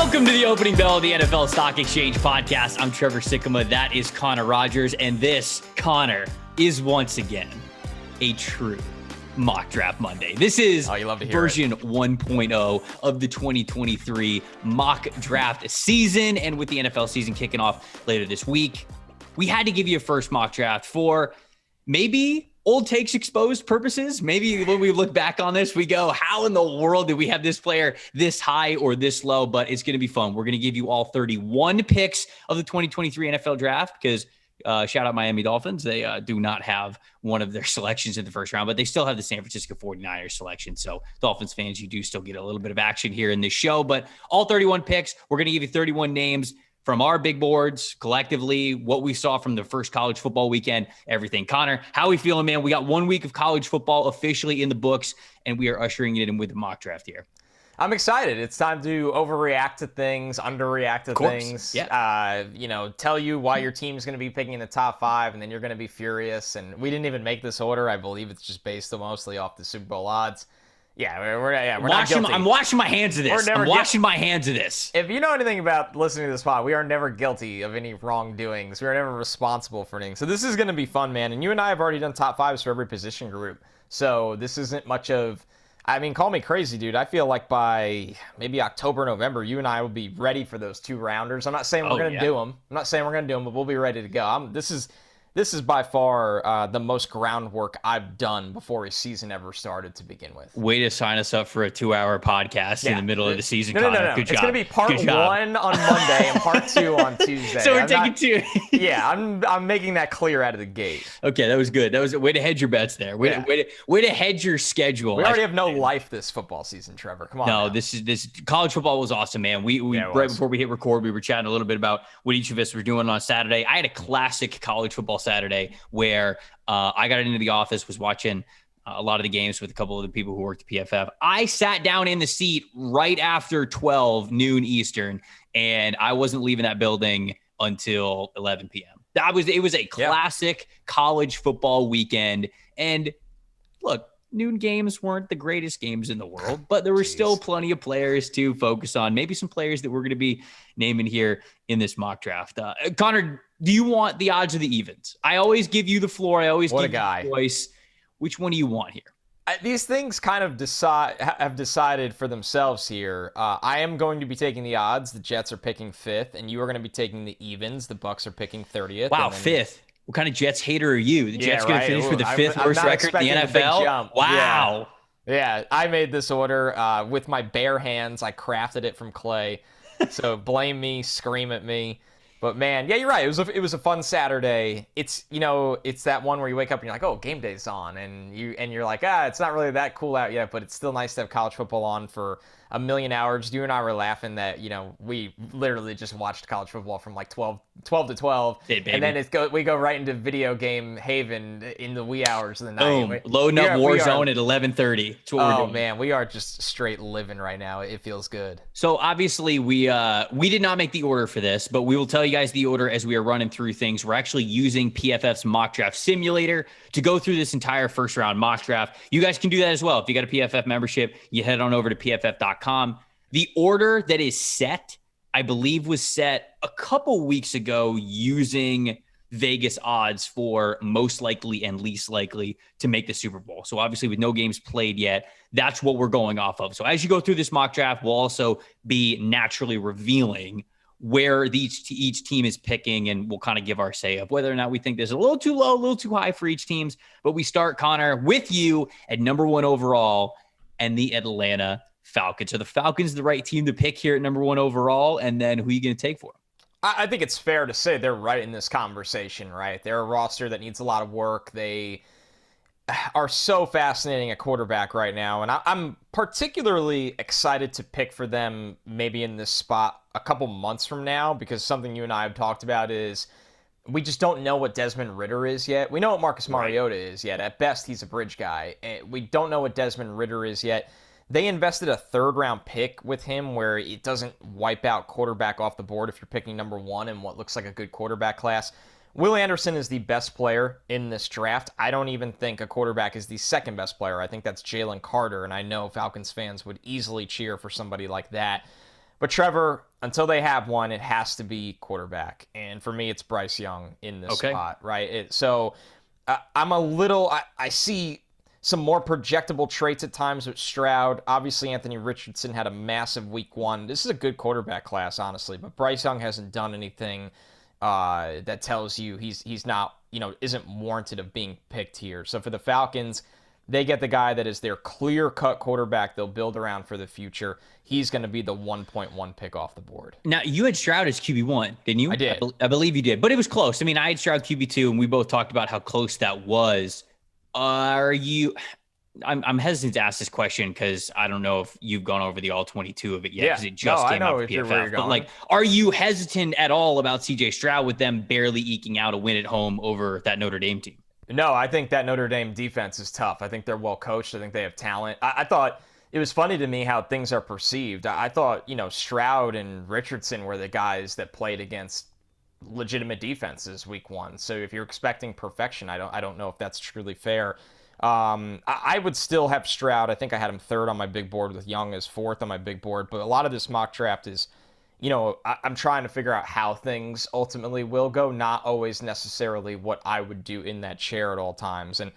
Welcome to the opening bell of the NFL Stock Exchange podcast. I'm Trevor Sikkema. That is Connor Rogers. And this, Connor, is once again a true Mock Draft Monday. This is version 1.0 of the 2023 Mock Draft season. And with the NFL season kicking off later this week, we had to give you a first mock draft for maybe old takes exposed purposes. Maybe when we look back on this, we go, how in the world did we have this player this high or this low? But it's going to be fun. We're going to give you all 31 picks of the 2023 NFL draft because shout out Miami Dolphins. They do not have one of their selections in the first round, but they still have the San Francisco 49ers selection. So Dolphins fans, you do still get a little bit of action here in this show, but all 31 picks, we're going to give you 31 names from our big boards collectively, what we saw from the first college football weekend, everything. Connor, how are we feeling, man? We got 1 week of college football officially in the books, and we are ushering it in with the mock draft here. I'm excited. It's time to overreact to things, underreact to things. Yeah. Tell you why your team's going to be picking in the top 5, and then you're going to be furious. And we didn't even make this order. I believe it's just based mostly off the Super Bowl odds. Yeah, we're not guilty. I'm washing my hands of this. I'm washing my hands of this. If you know anything about listening to this pod, we are never guilty of any wrongdoings. We are never responsible for anything. So this is going to be fun, man. And you and I have already done top 5s for every position group. So this isn't much of, call me crazy, dude. I feel like by maybe October, November, you and I will be ready for those 2-rounders. I'm not saying we're going to do them. But we'll be ready to go. This is by far the most groundwork I've done before a season ever started to begin with. Way to sign us up for a 2-hour podcast in the middle of the season, Connor. No. Good job. It's going to be part Good job. 1 on Monday and part 2 on Tuesday. So we're taking 2. Yeah, I'm making that clear out of the gate. Okay, that was good. That was a way to hedge your bets there. Way to hedge your schedule. We already have no life this football season, Trevor. Come on. No, this college football was awesome, man. We right before we hit record, we were chatting a little bit about what each of us were doing on Saturday. I had a classic college football Saturday where I got into the office, was watching a lot of the games with a couple of the people who worked at PFF. I sat down in the seat right after 12 noon Eastern, and I wasn't leaving that building until 11 p.m. It was a classic college football weekend. And look, noon games weren't the greatest games in the world, but there were still plenty of players to focus on. Maybe some players that we're going to be naming here in this mock draft. Connor, do you want the odds or the evens? I always give you the floor. I always give you the choice. Which one do you want here? These things kind of have decided for themselves here. I am going to be taking the odds. The Jets are picking 5th, and you are going to be taking the evens. The Bucks are picking 30th. Wow, 5th. What kind of Jets hater are you? The Jets going to finish with the 5th worst record in the NFL? Wow. Yeah, I made this order with my bare hands. I crafted it from clay. So blame me, scream at me. But man, yeah, you're right. It was a fun Saturday. It's that one where you wake up and you're like, oh, game day's on, and you're like, it's not really that cool out yet, but it's still nice to have college football on for a million hours. You and I were laughing that we literally just watched college football from like 12 to 12, and then we go right into video game haven in the wee hours of the night. Boom. Loading up Warzone at 11:30. That's what we're doing. Man, we are just straight living right now. It feels good. So obviously we did not make the order for this, but we will tell you guys the order as we are running through things. We're actually using PFF's mock draft simulator to go through this entire first round mock draft. You guys can do that as well. If you got a PFF membership, you head on over to pff.com. The order that is set, I believe, was set a couple weeks ago using Vegas odds for most likely and least likely to make the Super Bowl. So obviously with no games played yet, that's what we're going off of. So as you go through this mock draft, we'll also be naturally revealing where each team is picking, and we'll kind of give our say of whether or not we think there's a little too low, a little too high for each teams. But we start, Connor, with you at number 1 overall and the Atlanta Falcons. Are the Falcons the right team to pick here at number 1 overall? And then who are you going to take for them? I think it's fair to say they're right in this conversation, right? They're a roster that needs a lot of work. They are so fascinating at quarterback right now, and I'm particularly excited to pick for them maybe in this spot a couple months from now, because something you and I have talked about is we just don't know what Desmond Ridder is yet. We know what Marcus Mariota is yet. At best, he's a bridge guy. We don't know what Desmond Ridder is yet. They invested a 3rd-round pick with him where it doesn't wipe out quarterback off the board if you're picking number 1 in what looks like a good quarterback class. Will Anderson is the best player in this draft. I don't even think a quarterback is the 2nd best player. I think that's Jalen Carter, and I know Falcons fans would easily cheer for somebody like that. But Trevor, until they have one, it has to be quarterback. And for me, it's Bryce Young in this spot, right? I'm a little, I see some more projectable traits at times with Stroud. Obviously, Anthony Richardson had a massive week 1. This is a good quarterback class, honestly, but Bryce Young hasn't done anything that tells you he's not, isn't warranted of being picked here. So for the Falcons, they get the guy that is their clear-cut quarterback they'll build around for the future. He's going to be the 1.1 pick off the board. Now, you had Stroud as QB1, didn't you? I did. I believe you did, but it was close. I mean, I had Stroud QB2, and we both talked about how close that was. I'm hesitant to ask this question because I don't know if you've gone over the all 22 of it yet, because it just came out for PFF. But like, are you hesitant at all about CJ Stroud with them barely eking out a win at home over that Notre Dame team? No, I think that Notre Dame defense is tough. I think they're well coached. I think they have talent. I thought it was funny to me how things are perceived. I thought, Stroud and Richardson were the guys that played against legitimate defenses week 1. So if you're expecting perfection, I don't know if that's truly fair. I would still have Stroud. I think I had him 3rd on my big board with Young as 4th on my big board. But a lot of this mock draft is, I'm trying to figure out how things ultimately will go, not always necessarily what I would do in that chair at all times. And,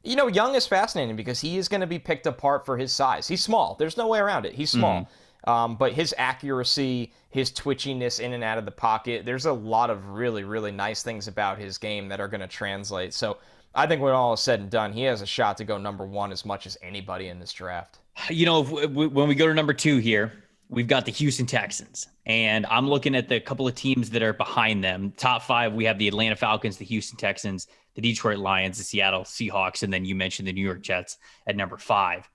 Young is fascinating because he is going to be picked apart for his size. He's small. There's no way around it. He's small. But his accuracy, his twitchiness in and out of the pocket, there's a lot of really, really nice things about his game that are going to translate. So I think when all is said and done, he has a shot to go number 1 as much as anybody in this draft. When we go to number 2 here, we've got the Houston Texans, and I'm looking at the couple of teams that are behind them. Top 5, we have the Atlanta Falcons, the Houston Texans, the Detroit Lions, the Seattle Seahawks, and then you mentioned the New York Jets at number 5.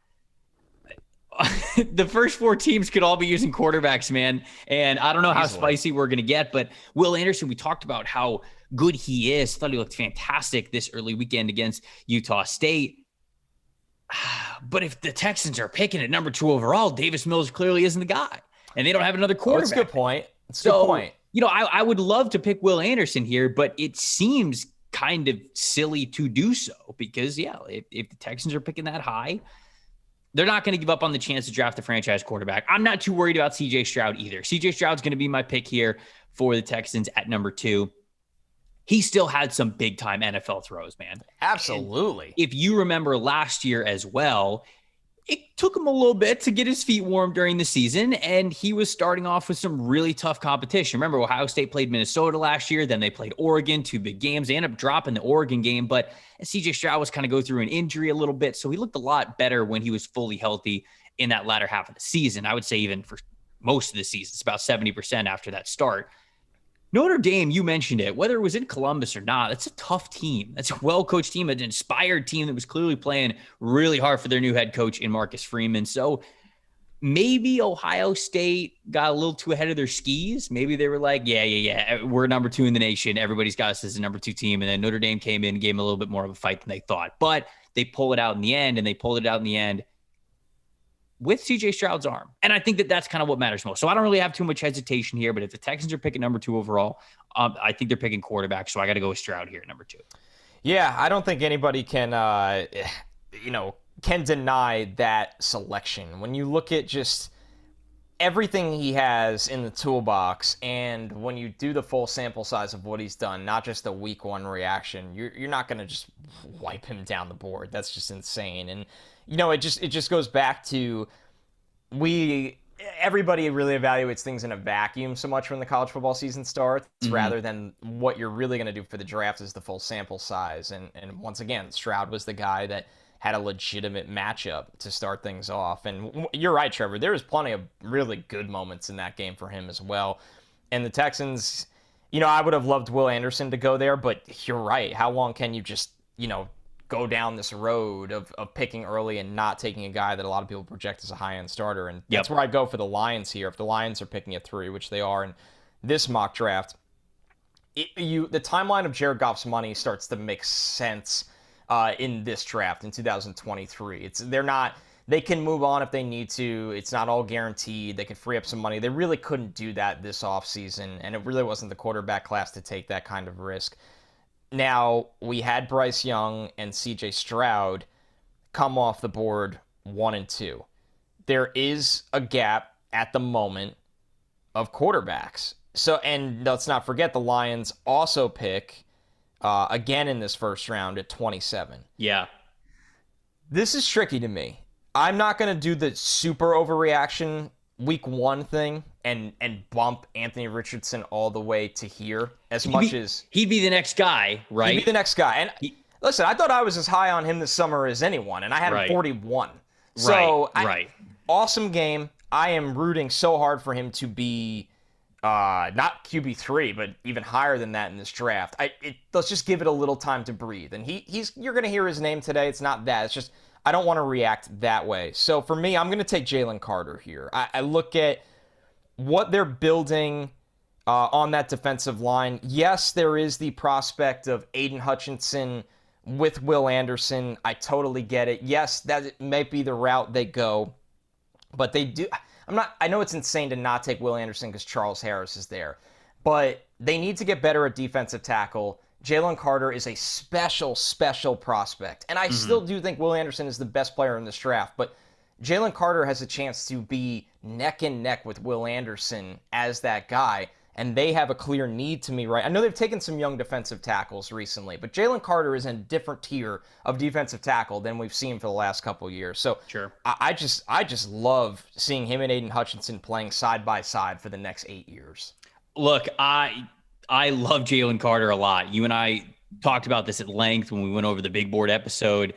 The first 4 teams could all be using quarterbacks, man. And I don't know how spicy we're going to get, but Will Anderson, we talked about how good he is. Thought he looked fantastic this early weekend against Utah State. But if the Texans are picking at number 2 overall, Davis Mills clearly isn't the guy. And they don't have another quarterback. That's a good point. That's a good point. I would love to pick Will Anderson here, but it seems kind of silly to do so because, if the Texans are picking that high, they're not going to give up on the chance to draft the franchise quarterback. I'm not too worried about CJ Stroud either. CJ Stroud's going to be my pick here for the Texans at number 2. He still had some big-time NFL throws, man. Absolutely. And if you remember last year as well, it took him a little bit to get his feet warm during the season, and he was starting off with some really tough competition. Remember, Ohio State played Minnesota last year, then they played Oregon, 2 big games. They ended up dropping the Oregon game, but CJ Stroud was kind of go through an injury a little bit, so he looked a lot better when he was fully healthy in that latter half of the season. I would say even for most of the season, it's about 70% after that start. Notre Dame, you mentioned it, whether it was in Columbus or not, that's a tough team. That's a well-coached team, an inspired team that was clearly playing really hard for their new head coach in Marcus Freeman. So maybe Ohio State got a little too ahead of their skis. Maybe they were like, yeah, we're number 2 in the nation. Everybody's got us as a number 2 team. And then Notre Dame came in and gave them a little bit more of a fight than they thought. But they pull it out in the end, and they pulled it out in the end with CJ Stroud's arm. And I think that that's kind of what matters most. So I don't really have too much hesitation here, but if the Texans are picking number 2 overall, I think they're picking quarterback. So I got to go with Stroud here at number 2. Yeah, I don't think anybody can, can deny that selection. When you look at just everything he has in the toolbox, and when you do the full sample size of what he's done, not just the week 1 reaction, you're not going to just wipe him down the board. That's just insane. And it just goes back to everybody really evaluates things in a vacuum so much when the college football season starts, rather than what you're really going to do for the draft is the full sample size. And once again, Stroud was the guy that had a legitimate matchup to start things off. And you're right, Trevor. There was plenty of really good moments in that game for him as well. And the Texans, I would have loved Will Anderson to go there, but you're right. How long can you just, go down this road of picking early and not taking a guy that a lot of people project as a high-end starter? And that's where I go for the Lions here. If the Lions are picking at 3, which they are in this mock draft, the timeline of Jared Goff's money starts to make sense in this draft in 2023. They can move on if they need to. It's not all guaranteed. They can free up some money. They really couldn't do that this offseason, and it really wasn't the quarterback class to take that kind of risk. Now, we had Bryce Young and CJ Stroud come off the board 1 and 2. There is a gap at the moment of quarterbacks. So, and let's not forget the Lions also pick again in this first round at 27. Yeah. This is tricky to me. I'm not going to do the super overreaction week one thing and bump Anthony Richardson all the way to here as much as he'd be the next guy, right? He'd be the next guy. And listen, I thought I was as high on him this summer as anyone, and I had him 41. So awesome game. I am rooting so hard for him to be not QB3, but even higher than that in this draft. Let's just give it a little time to breathe. And you're going to hear his name today. It's not that. It's just I don't want to react that way. So for me, I'm going to take Jalen Carter here. I look at what they're building on that defensive line. Yes, there is the prospect of Aiden Hutchinson with Will Anderson. I totally get it. Yes, that might be the route they go. But they do. I know it's insane to not take Will Anderson because Charles Harris is there. But they need to get better at defensive tackle. Jalen Carter is a special, special prospect. And I still do think Will Anderson is the best player in this draft. But Jalen Carter has a chance to be neck and neck with Will Anderson as that guy. And they have a clear need to me, right? I know they've taken some young defensive tackles recently, but Jalen Carter is in a different tier of defensive tackle than we've seen for the last couple of years. So sure. I just love seeing him and Aiden Hutchinson playing side by side for the next 8 years. Look, I love Jalen Carter a lot. You and I talked about this at length when we went over the big board episode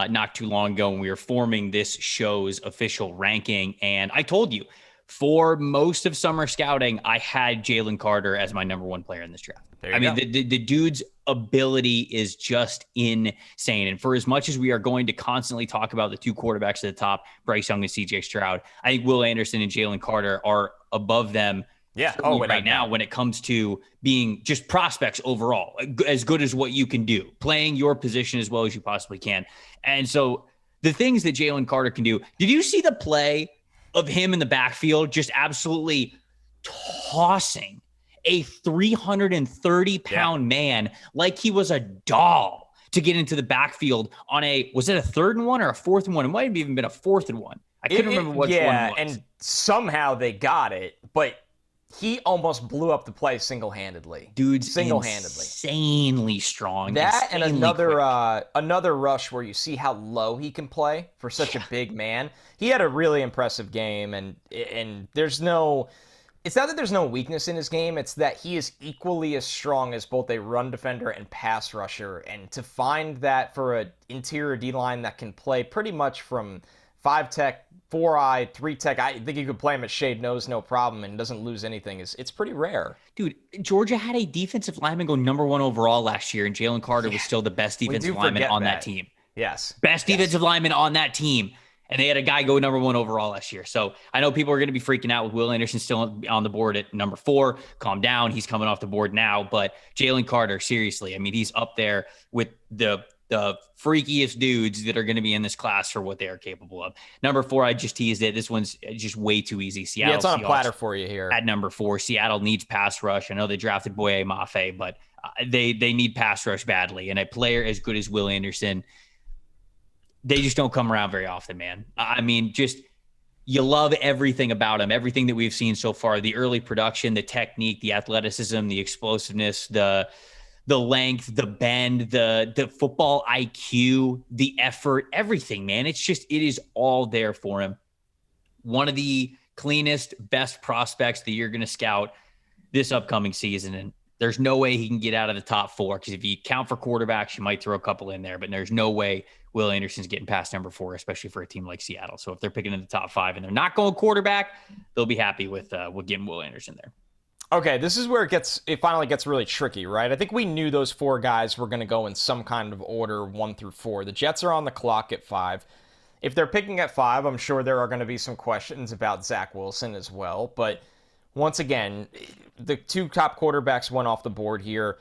not too long ago when we were forming this show's official ranking. And I told you, for most of summer scouting, I had Jalen Carter as my number one player in this draft. I mean, the dude's ability is just insane. And for as much as we are going to constantly talk about the two quarterbacks at the top, Bryce Young and CJ Stroud, I think Will Anderson and Jalen Carter are above them right now when it comes to being just prospects overall, as good as what you can do, playing your position as well as you possibly can. And so the things that Jalen Carter can do, did you see the play of him in the backfield just absolutely tossing a 330-pound man like he was a doll to get into the backfield on was it a 3rd and 1 or a 4th and 1? It might have even been a 4th and 1. I couldn't remember which one it was. And somehow they got it, but he almost blew up the play single-handedly. Dude's insanely strong. That and another rush where you see how low he can play for such a big man. He had a really impressive game, and there's no... It's not that there's no weakness in his game, it's that he is equally as strong as both a run defender and pass rusher. And to find that for an interior D-line that can play pretty much from 5-tech, 4-eye, 3-tech, I think you could play him at shade nose, no problem, and doesn't lose anything. It's pretty rare. Dude, Georgia had a defensive lineman go number 1 overall last year, and Jalen Carter was still the best defensive lineman on that team. Yes. Best defensive lineman on that team. And they had a guy go number 1 overall last year. So I know people are going to be freaking out with Will Anderson still on the board at number 4. Calm down. He's coming off the board now. But Jalen Carter, seriously, I mean, he's up there with the freakiest dudes that are going to be in this class for what they are capable of. Number 4, I just teased it. This one's just way too easy. Seattle it's on Seahawks a platter for you here. At number 4, Seattle needs pass rush. I know they drafted Boye Mafe, but they need pass rush badly. And a player as good as Will Anderson, they just don't come around very often, man. I mean, just you love everything about him, everything that we've seen so far, the early production, the technique, the athleticism, the explosiveness, the length, the bend, the football IQ, the effort, everything, man. It is all there for him. One of the cleanest, best prospects that you're going to scout this upcoming season. And there's no way he can get out of the top 4, because if you count for quarterbacks, you might throw a couple in there, but there's no way Will Anderson's getting past number 4, especially for a team like Seattle. So if they're picking in the top 5 and they're not going quarterback, they'll be happy with getting Will Anderson there. Okay, this is where it finally gets really tricky, right? I think we knew those 4 guys were going to go in some kind of order, 1 through 4. The Jets are on the clock at 5. If they're picking at 5, I'm sure there are going to be some questions about Zach Wilson as well. But once again, the 2 top quarterbacks went off the board here.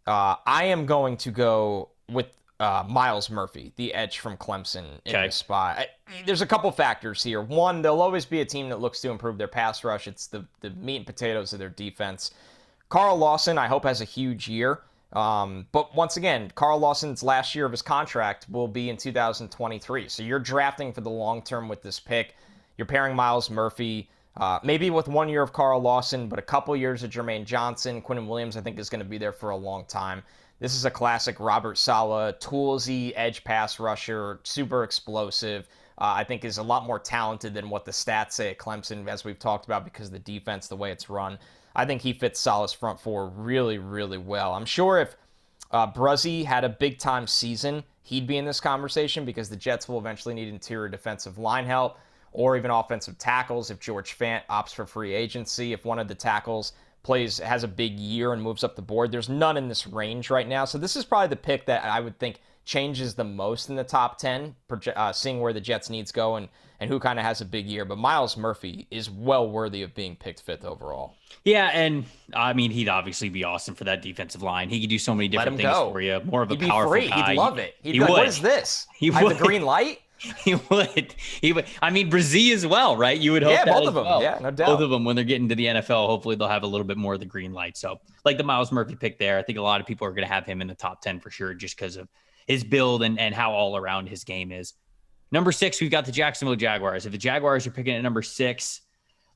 I am going to go with Miles Murphy, the edge from Clemson in this spot. There's a couple factors here. One, there'll always be a team that looks to improve their pass rush. It's the meat and potatoes of their defense. Carl Lawson, I hope, has a huge year. But once again, Carl Lawson's last year of his contract will be in 2023. So you're drafting for the long term with this pick. You're pairing Miles Murphy Maybe with 1 year of Carl Lawson, but a couple years of Jermaine Johnson. Quinton Williams, I think, is going to be there for a long time. This is a classic Robert Saleh, toolsy edge pass rusher, super explosive. I think is a lot more talented than what the stats say at Clemson, as we've talked about, because of the defense, the way it's run. I think he fits Saleh's front four really, really well. I'm sure if Bruzzi had a big-time season, he'd be in this conversation because the Jets will eventually need interior defensive line help or even offensive tackles if George Fant opts for free agency. If one of the tackles has a big year and moves up the board, there's none in this range right now. So this is probably the pick that I would think changes the most in the top 10, seeing where the Jets' needs go and who kind of has a big year. But Myles Murphy is well worthy of being picked 5th overall. Yeah, and I mean, he'd obviously be awesome for that defensive line. He could do so many different things for you. More of a powerful guy. He'd love it. He'd be like, what is this? I have the green light? He would. I mean, Brazil as well, right? You would hope that both of them. Well. Yeah, no doubt. Both of them, when they're getting to the NFL, hopefully they'll have a little bit more of the green light. So, like the Myles Murphy pick there, I think a lot of people are going to have him in the top 10 for sure, just because of his build and how all around his game is. Number 6, we've got the Jacksonville Jaguars. If the Jaguars are picking at number 6,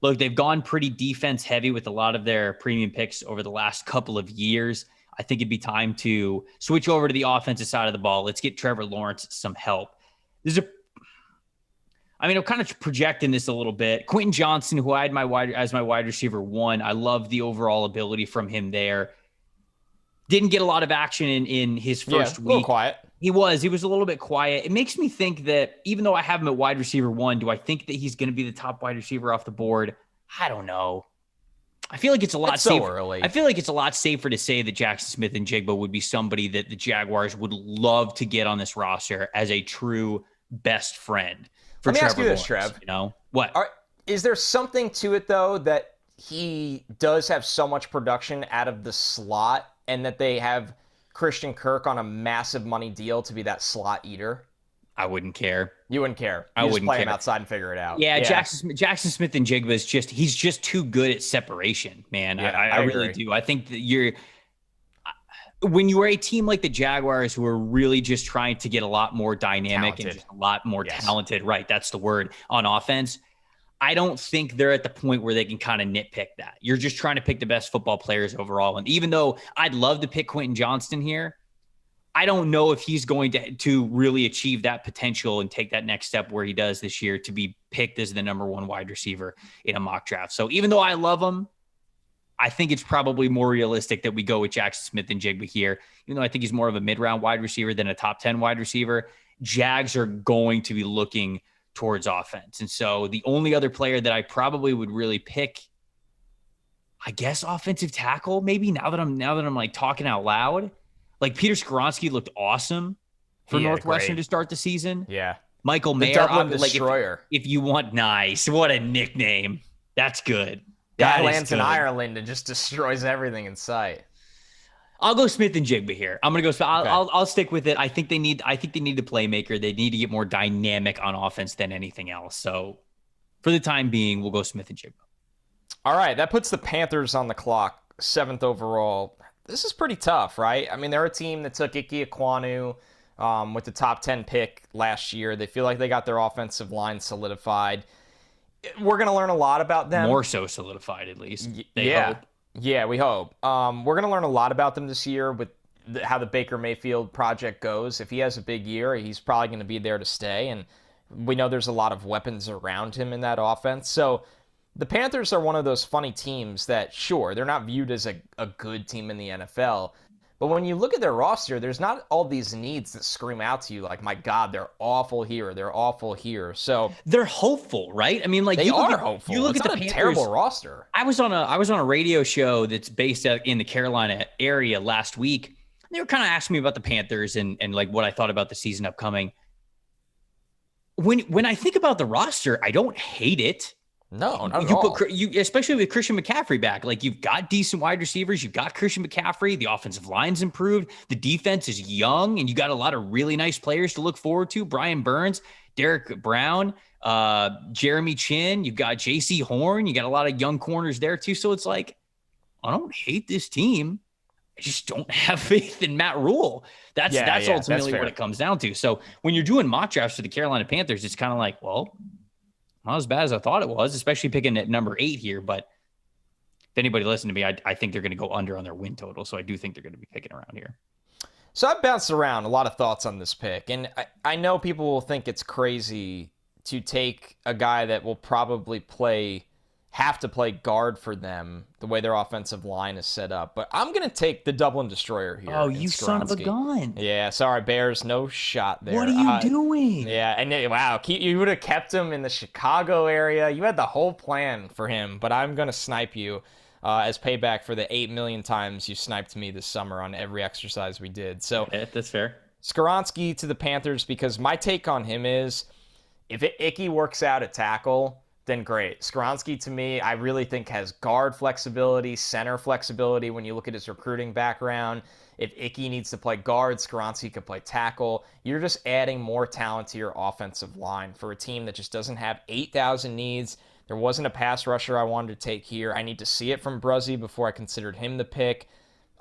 look, they've gone pretty defense heavy with a lot of their premium picks over the last couple of years. I think it'd be time to switch over to the offensive side of the ball. Let's get Trevor Lawrence some help. I'm kind of projecting this a little bit. Quentin Johnson, who I had as my wide receiver 1, I love the overall ability from him there. Didn't get a lot of action in his first week. A little quiet. He was a little bit quiet. It makes me think that even though I have him at wide receiver 1, do I think that he's going to be the top wide receiver off the board? I don't know. I feel like it's a lot safer. So early. I feel like it's a lot safer to say that Jackson Smith and Jigba would be somebody that the Jaguars would love to get on this roster as a true best friend for Let me Trevor ask you this, Lawrence, Trev. You know what? Is there something to it though that he does have so much production out of the slot, and that they have Christian Kirk on a massive money deal to be that slot eater? I wouldn't care. You wouldn't care. I wouldn't play care. him outside and figure it out. Yeah, Jackson Smith and Jigba is he's just too good at separation, man. Yeah, I really do. I think that when you are a team like the Jaguars who are really just trying to get a lot more dynamic and just a lot more talented, right? That's the word, on offense. I don't think they're at the point where they can kind of nitpick that. You're just trying to pick the best football players overall. And even though I'd love to pick Quentin Johnston here, I don't know if he's going to really achieve that potential and take that next step where he does this year to be picked as the number 1 wide receiver in a mock draft. So even though I love him, I think it's probably more realistic that we go with Jackson Smith and Jigba here. Even though I think he's more of a mid-round wide receiver than a top 10 wide receiver, Jags are going to be looking towards offense. And so the only other player that I probably would really pick, I guess, offensive tackle, maybe now that I'm like talking out loud, like Peter Skoronski looked awesome for Northwestern to start the season. Yeah. Michael The Mayer, Dublin Destroyer. If you want, nice. What a nickname. That's good. Guy lands in Ireland and just destroys everything in sight. I'll go Smith and Jigba here. I'm gonna go. I'll stick with it. I think they need the playmaker. They need to get more dynamic on offense than anything else. So, for the time being, we'll go Smith and Jigba. All right, that puts the Panthers on the clock, 7th overall. This is pretty tough, right? I mean, they're a team that took Ike Ekwonu with the top 10 pick last year. They feel like they got their offensive line solidified. We're going to learn a lot about them. More so solidified, at least. They hope. Yeah, we hope. We're going to learn a lot about them this year with how the Baker Mayfield project goes. If he has a big year, he's probably going to be there to stay. And we know there's a lot of weapons around him in that offense. So the Panthers are one of those funny teams that, sure, they're not viewed as a good team in the NFL. But when you look at their roster, there's not all these needs that scream out to you like, my God, they're awful here, they're awful here. So they're hopeful, right? I mean, like they are hopeful. You look at the Panthers, terrible roster. I was on a radio show that's based out in the Carolina area last week. They were kind of asking me about the Panthers and like what I thought about the season upcoming. When I think about the roster, I don't hate it. No, not at all. Especially with Christian McCaffrey back. Like, you've got decent wide receivers. You've got Christian McCaffrey. The offensive line's improved. The defense is young, and you got a lot of really nice players to look forward to. Brian Burns, Derek Brown, Jeremy Chin. You've got J.C. Horn. You got a lot of young corners there, too. So it's like, I don't hate this team. I just don't have faith in Matt Rule. That's ultimately what it comes down to. So when you're doing mock drafts for the Carolina Panthers, it's kind of like, well, not as bad as I thought it was, especially picking at number 8 here. But if anybody listened to me, I think they're going to go under on their win total. So I do think they're going to be picking around here. So I've bounced around a lot of thoughts on this pick. And I know people will think it's crazy to take a guy that will probably have to play guard for them the way their offensive line is set up. But I'm going to take the Dublin Destroyer here. Oh, you son of a gun. Yeah, sorry, Bears, no shot there. What are you doing? Yeah, and wow, you would have kept him in the Chicago area. You had the whole plan for him, but I'm going to snipe you as payback for the 8 million times you sniped me this summer on every exercise we did. So okay, that's fair. Skoronski to the Panthers, because my take on him is if Icky works out at tackle, then great. Skoronski, to me, I really think has guard flexibility, center flexibility when you look at his recruiting background. If Icky needs to play guard, Skoronski could play tackle. You're just adding more talent to your offensive line for a team that just doesn't have 8,000 needs. There wasn't a pass rusher I wanted to take here. I need to see it from Bruzzy before I considered him the pick.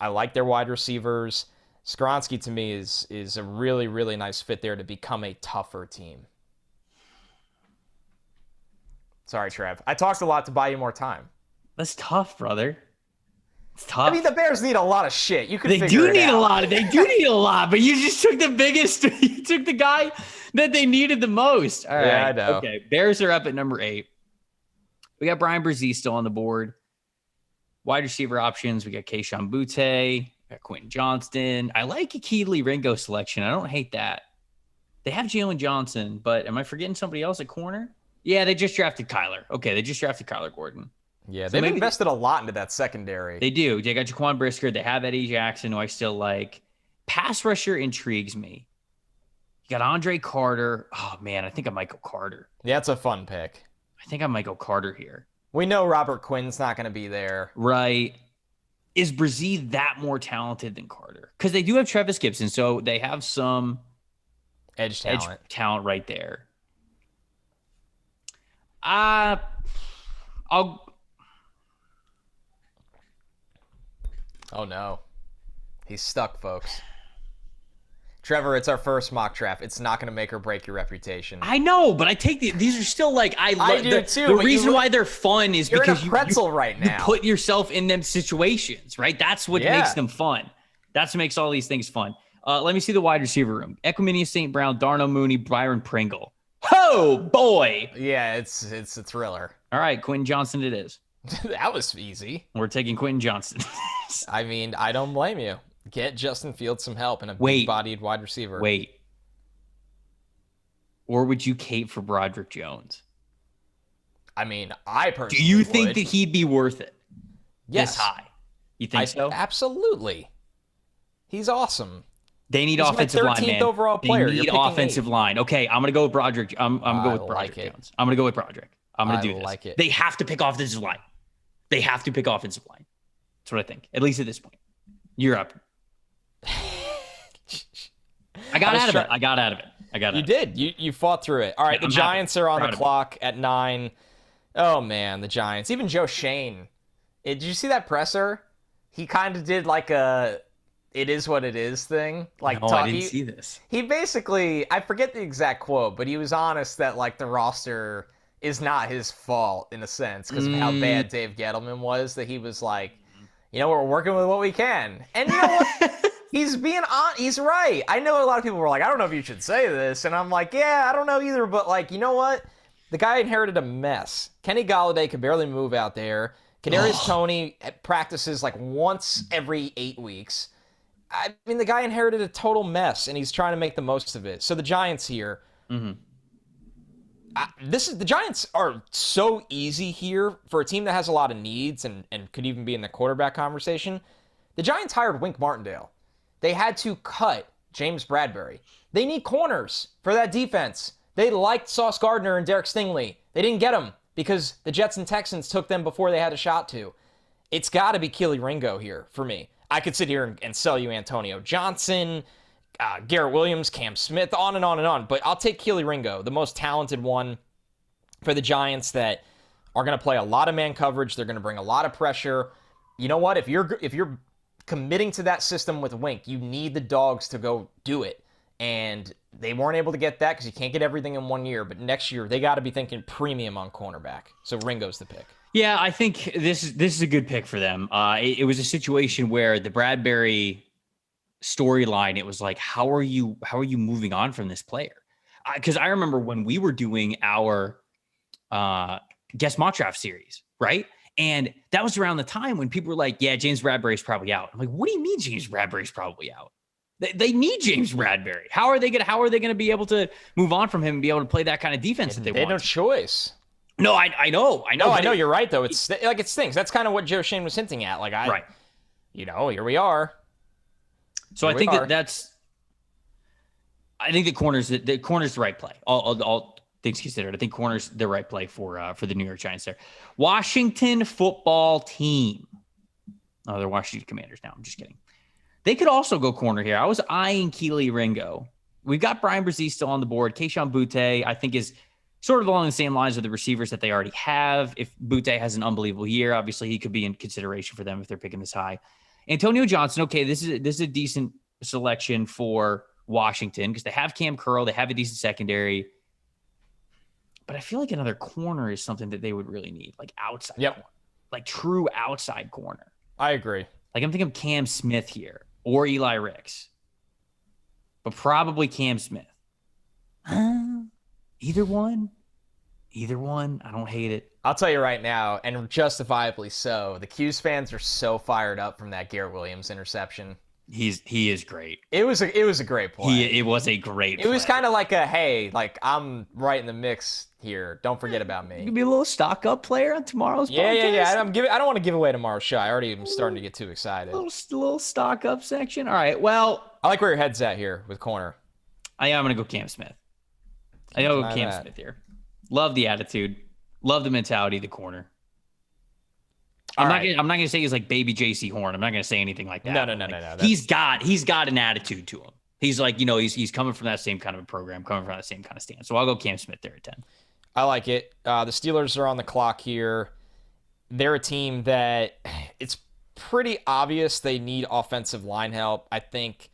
I like their wide receivers. Skoronski, to me, is a really, really nice fit there to become a tougher team. Sorry, Trev. I talked a lot to buy you more time. That's tough, brother. It's tough. I mean, the Bears need a lot of shit. You can They figure do it need out. a lot. They do need a lot, but you just took the biggest. You took the guy that they needed the most. All right. Yeah, I know. Okay. Bears are up at number 8. We got Brian Brzee still on the board. Wide receiver options. We got Keyshawn Butte. We got Quentin Johnston. I like a Keely Ringo selection. I don't hate that. They have Jalen Johnson, but am I forgetting somebody else at corner? Yeah, they just drafted Kyler. Okay, they just drafted Kyler Gordon. Yeah, they've invested a lot into that secondary. They do. They got Jaquan Brisker. They have Eddie Jackson, who I still like. Pass rusher intrigues me. You got Andre Carter. Oh, man, I think I might go Carter. Yeah, it's a fun pick. I think I might go Carter here. We know Robert Quinn's not going to be there. Right. Is Brzee that more talented than Carter? Because they do have Travis Gibson, so they have some edge talent right there. Oh no, he's stuck, folks. Trevor, it's our first mock draft. It's not going to make or break your reputation. I know, but I take these are still like I do too. The reason why they're fun is because in a pretzel right now. You put yourself in them situations, right? That's what makes them fun. That's what makes all these things fun. Let me see the wide receiver room. Equiminius St. Brown, Darnell Mooney, Byron Pringle. Oh boy. Yeah, it's a thriller. All right, Quentin Johnston it is. That was easy. We're taking Quentin Johnston. I mean, I don't blame you. Get Justin Fields some help and a big-bodied wide receiver. Wait. Or would you cape for Broderick Jones? I mean, I personally Do you think that he'd be worth it? Yes. This high? You think so? Absolutely. He's awesome. They need offensive line, man. Overall player. They need offensive line. Okay, I'm going to go with Broderick. I'm going to go with Broderick Jones. I'm going to go with Broderick. I'm going to do this. Like it. They have to pick offensive line. They have to pick offensive line. That's what I think, at least at this point. You're up. I got out of it. You did. You fought through it. All right, the Giants are on the clock at 9. Oh, man, the Giants. Even Joe Shane. Did you see that presser? He kind of did like a it is what it is thing. Like, no, I didn't see this. He basically, I forget the exact quote, but he was honest that like the roster is not his fault in a sense because of how bad Dave Gettleman was, that he was like, you know, we're working with what we can. And you know what? He's right. I know a lot of people were like, I don't know if you should say this. And I'm like, yeah, I don't know either. But like, you know what? The guy inherited a mess. Kenny Golladay could barely move out there. Kadarius Toney practices like once every 8 weeks. I mean, the guy inherited a total mess, and he's trying to make the most of it. So the Giants here, the Giants are so easy here for a team that has a lot of needs and could even be in the quarterback conversation. The Giants hired Wink Martindale. They had to cut James Bradbury. They need corners for that defense. They liked Sauce Gardner and Derek Stingley. They didn't get them because the Jets and Texans took them before they had a shot to. It's got to be Keely Ringo here for me. I could sit here and sell you Antonio Johnson, Garrett Williams, Cam Smith, on and on and on. But I'll take Keely Ringo, the most talented one for the Giants that are going to play a lot of man coverage. They're going to bring a lot of pressure. You know what? If you're committing to that system with Wink, you need the dogs to go do it. and they weren't able to get that because you can't get everything in 1 year. But next year, they got to be thinking premium on cornerback. So Ringo's the pick. Yeah, I think this is a good pick for them. It was a situation where the Bradbury storyline, it was like, how are you moving on from this player? Because I remember when we were doing our guest mock draft series, right? And that was around the time when people were like, yeah, James Bradbury's probably out. I'm like, what do you mean James Bradbury's probably out? They need James Bradbury. How are they gonna be able to move on from him and be able to play that kind of defense that they want? They had no choice. No, I know. No, I know you're right though. It's like it stinks. That's kind of what Joe Shane was hinting at. Like right. Here we are. So I think I think the corner's the right play. All things considered, I think corner's the right play for the New York Giants there. Washington football team. Oh, they're Washington Commanders now. I'm just kidding. They could also go corner here. I was eyeing Keely Ringo. We've got Brian Brzee still on the board. Keishon Butte, I think, is sort of along the same lines of the receivers that they already have. If Butte has an unbelievable year, obviously he could be in consideration for them if they're picking this high. Antonio Johnson, okay, this is a decent selection for Washington because they have Cam Curl, they have a decent secondary. But I feel like another corner is something that they would really need, like outside corner, like true outside corner. I agree. Like I'm thinking of Cam Smith here or Eli Ricks, but probably Cam Smith. Either one. I don't hate it. I'll tell you right now, and justifiably so, the Q's fans are so fired up from that Garrett Williams interception. He is great. It was a great play. It was a great play. It was kind of like hey, like I'm right in the mix here. Don't forget about me. You could be a little stock up player on tomorrow's podcast. Yeah. I don't want to give away tomorrow's show. I already am starting to get too excited. Little stock up section. All right. Well, I like where your head's at here with corner. I'm gonna go Cam Smith. Smith here. Love the attitude. Love the mentality of the corner. I'm not gonna say he's like baby JC Horn. I'm not gonna say anything like that. No. He's got an attitude to him. He's like, he's coming from that same kind of a program, coming from that same kind of stance. So I'll go Cam Smith there at 10. I like it. The Steelers are on the clock here. They're a team that it's pretty obvious they need offensive line help. I think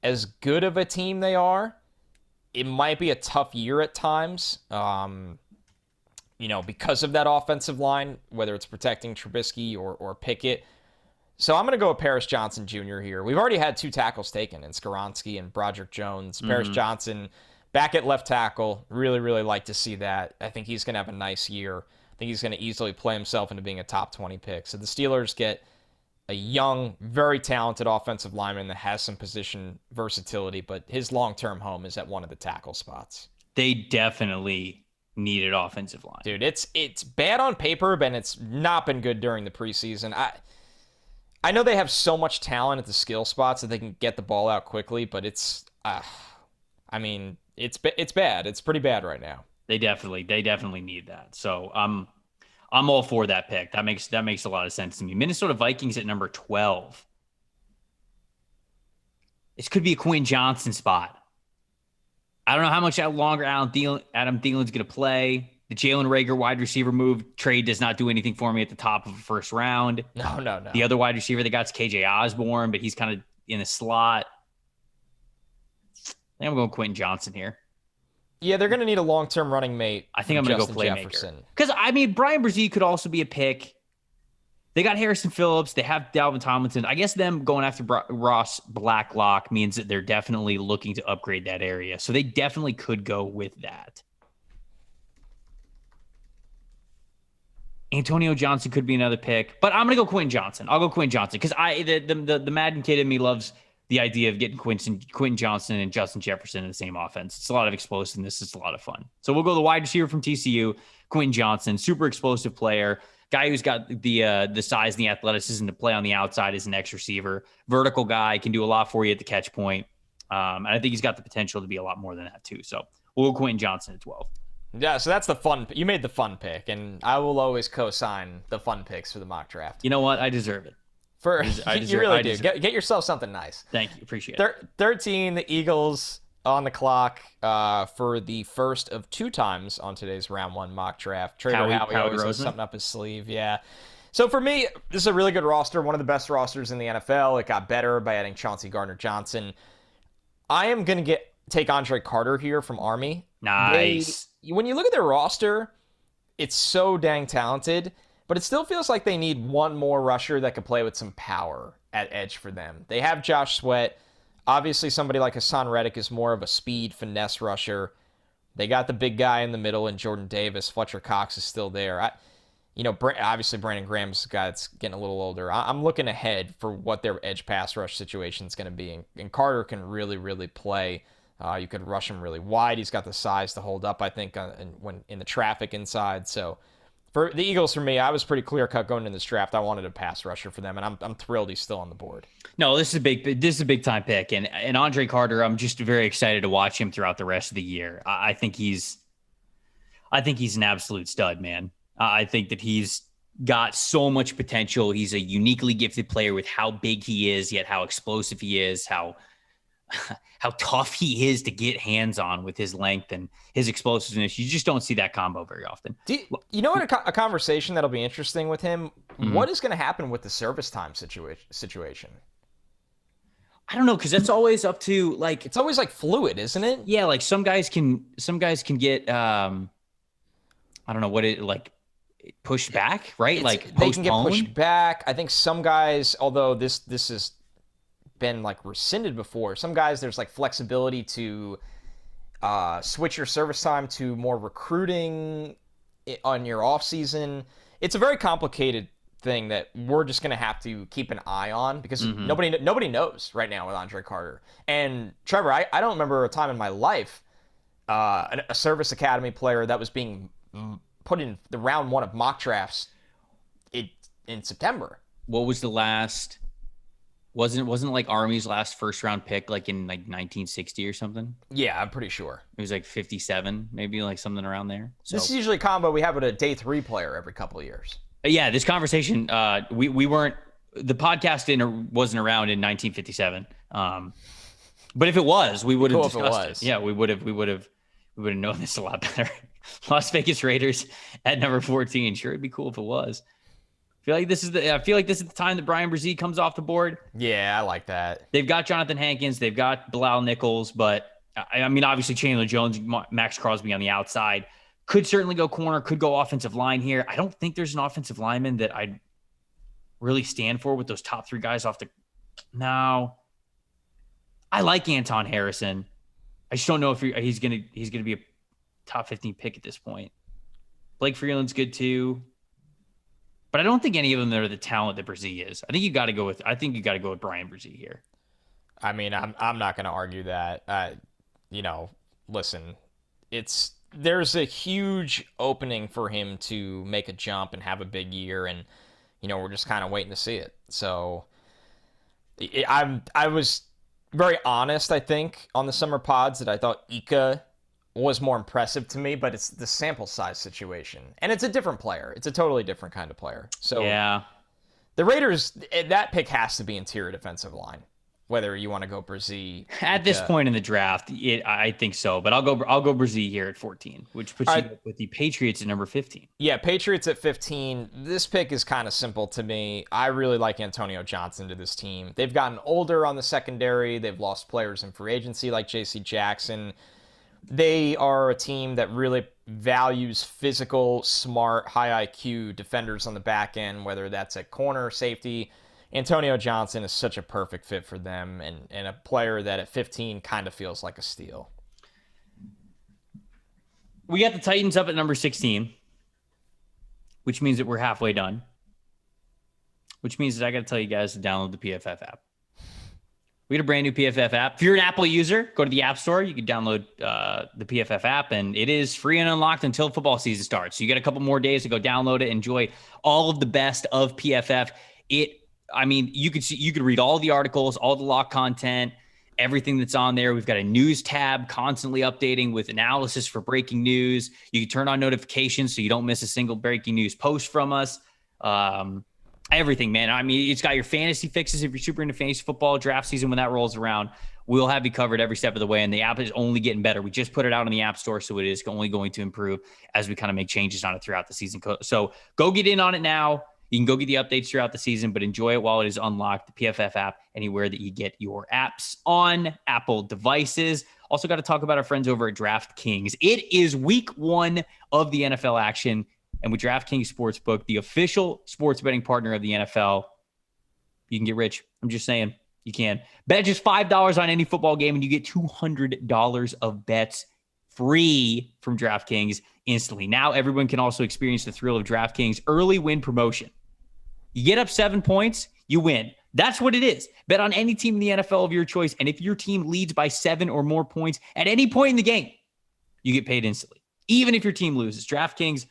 as good of a team they are, it might be a tough year at times. Because of that offensive line, whether it's protecting Trubisky or Pickett. So I'm going to go with Paris Johnson Jr. here. We've already had 2 tackles taken in Skoronski and Broderick Jones. Paris Johnson back at left tackle. Really, really like to see that. I think he's going to have a nice year. I think he's going to easily play himself into being a top 20 pick. So the Steelers get a young, very talented offensive lineman that has some position versatility, but his long-term home is at one of the tackle spots. They definitely needed offensive line. Dude, it's bad on paper, but it's not been good during the preseason. I know they have so much talent at the skill spots that they can get the ball out quickly, but it's bad. It's pretty bad right now. They definitely need that. So I'm all for that pick. That makes a lot of sense to me. Minnesota Vikings at number 12. This could be a Quinn Johnson spot. I don't know how much longer Adam Thielen's going to play. The Jalen Reagor wide receiver move trade does not do anything for me at the top of the first round. No. The other wide receiver they got is KJ Osborne, but he's kind of in a slot. I think I'm going Quentin Johnson here. Yeah, they're going to need a long-term running mate. I think I'm going to go playmaker. Because, Brian Brzee could also be a pick. They got Harrison Phillips. They have Dalvin Tomlinson. I guess them going after Ross Blacklock means that they're definitely looking to upgrade that area. So they definitely could go with that. Antonio Johnson could be another pick, but I'm going to go Quentin Johnson. I'll go Quentin Johnson because the Madden kid in me loves the idea of getting Quentin Johnson and Justin Jefferson in the same offense. It's a lot of explosiveness. It's a lot of fun. So we'll go the wide receiver from TCU, Quentin Johnson, super explosive player. Guy who's got the size and the athleticism to play on the outside as an X receiver. Vertical guy, can do a lot for you at the catch point. And I think he's got the potential to be a lot more than that too. So we'll go Quentin Johnson at 12. Yeah, so that's the fun. You made the fun pick, and I will always co-sign the fun picks for the mock draft. You know what? I deserve it. You really do. Get yourself something nice. Thank you. Appreciate it. 13, the Eagles on the clock for the first of 2 times on today's round 1 mock draft. Howie always has something up his sleeve. Yeah. So for me, this is a really good roster, one of the best rosters in the NFL. It got better by adding Chauncey Gardner-Johnson. I am going to get take Andre Carter here from Army. Nice. When you look at their roster, it's so dang talented, but it still feels like they need one more rusher that could play with some power at edge for them. They have Josh Sweat. Obviously, somebody like Hassan Reddick is more of a speed finesse rusher. They got the big guy in the middle in Jordan Davis. Fletcher Cox is still there. Obviously Brandon Graham's a guy that's getting a little older. I'm looking ahead for what their edge pass rush situation is going to be, and Carter can really, really play. You could rush him really wide. He's got the size to hold up, I think, when in the traffic inside. So for the Eagles, for me, I was pretty clear-cut going into this draft. I wanted a pass rusher for them, and I'm thrilled he's still on the board. No, this is a big time pick, and Andre Carter, I'm just very excited to watch him throughout the rest of the year. I think he's an absolute stud, man. I think that he's got so much potential. He's a uniquely gifted player with how big he is, yet how explosive he is, how tough he is to get hands on with his length and his explosiveness. You just don't see that combo very often. You know what? A conversation that'll be interesting with him. Mm-hmm. What is going to happen with the service time situation? I don't know, because that's always up to like, it's always like fluid, isn't it? Yeah, like some guys can get I don't know what it like pushed back, right? Like they can get pushed back. I think some guys, although this has been like rescinded before, some guys there's like flexibility to switch your service time to more recruiting on your off season. It's a very complicated thing that we're just going to have to keep an eye on, because nobody knows right now with Andre Carter. And Trevor, I don't remember a time in my life a service academy player that was being put in the round 1 of mock drafts in September. What was the last? Wasn't it like Army's last first round pick, like in like 1960 or something? Yeah, I'm pretty sure. It was like 57, maybe, like something around there. So this is usually a combo we have with a day 3 player every couple of years. Yeah, this conversation, we weren't, the podcast wasn't around in 1957. But if it was, we would have discussed it. Yeah, we would have known this a lot better. Las Vegas Raiders at number 14. Sure, it'd be cool if it was. I feel like this is the time that Brian Brzee comes off the board. Yeah, I like that. They've got Jonathan Hankins, they've got Bilal Nichols, but I mean, obviously Chandler Jones, Max Crosby on the outside. Could certainly go corner, could go offensive line here. I don't think there's an offensive lineman that I'd really stand for with those top 3 guys off the. No, I like Anton Harrison. I just don't know if he's gonna be a top 15 pick at this point. Blake Freeland's good too, but I don't think any of them are the talent that Brzee is. I think you got to go with Brian Brzee here. I mean, I'm not going to argue that. Listen, there's a huge opening for him to make a jump and have a big year, and we're just kind of waiting to see it. So I was very honest, I think, on the summer pods that I thought Ika was more impressive to me, but it's the sample size situation, and it's a different player. It's a totally different kind of player. So yeah, the Raiders, that pick has to be interior defensive line. Whether you want to go Brzee at this point in the draft, I think so. But I'll go Brzee here at 14, which puts you up with the Patriots at number 15. Yeah, Patriots at 15. This pick is kind of simple to me. I really like Antonio Johnson to this team. They've gotten older on the secondary. They've lost players in free agency like J.C. Jackson. They are a team that really values physical, smart, high IQ defenders on the back end, whether that's at corner, safety. Antonio Johnson is such a perfect fit for them, and a player that at 15 kind of feels like a steal. We got the Titans up at number 16, which means that we're halfway done, which means that I got to tell you guys to download the PFF app. We got a brand new PFF app. If you're an Apple user, go to the App Store. You can download the PFF app, and it is free and unlocked until football season starts. So you got a couple more days to go download it, enjoy all of the best of PFF. You could read all the articles, all the lock content, everything that's on there. We've got a news tab constantly updating with analysis for breaking news. You can turn on notifications so you don't miss a single breaking news post from us. Everything, man. I mean, it's got your fantasy fixes if you're super into fantasy football. Draft season, when that rolls around, we'll have you covered every step of the way, and the app is only getting better. We just put it out on the App Store, so it is only going to improve as we kind of make changes on it throughout the season. So go get in on it now. You can go get the updates throughout the season, but enjoy it while it is unlocked. The PFF app, anywhere that you get your apps on Apple devices. Also got to talk about our friends over at DraftKings. It is week 1 of the NFL action, and with DraftKings Sportsbook, the official sports betting partner of the NFL, you can get rich. I'm just saying, you can. Bet just $5 on any football game, and you get $200 of bets free from DraftKings instantly. Now everyone can also experience the thrill of DraftKings early win promotion. You get up 7 points, you win. That's what it is. Bet on any team in the NFL of your choice, and if your team leads by 7 or more points at any point in the game, you get paid instantly, even if your team loses. DraftKings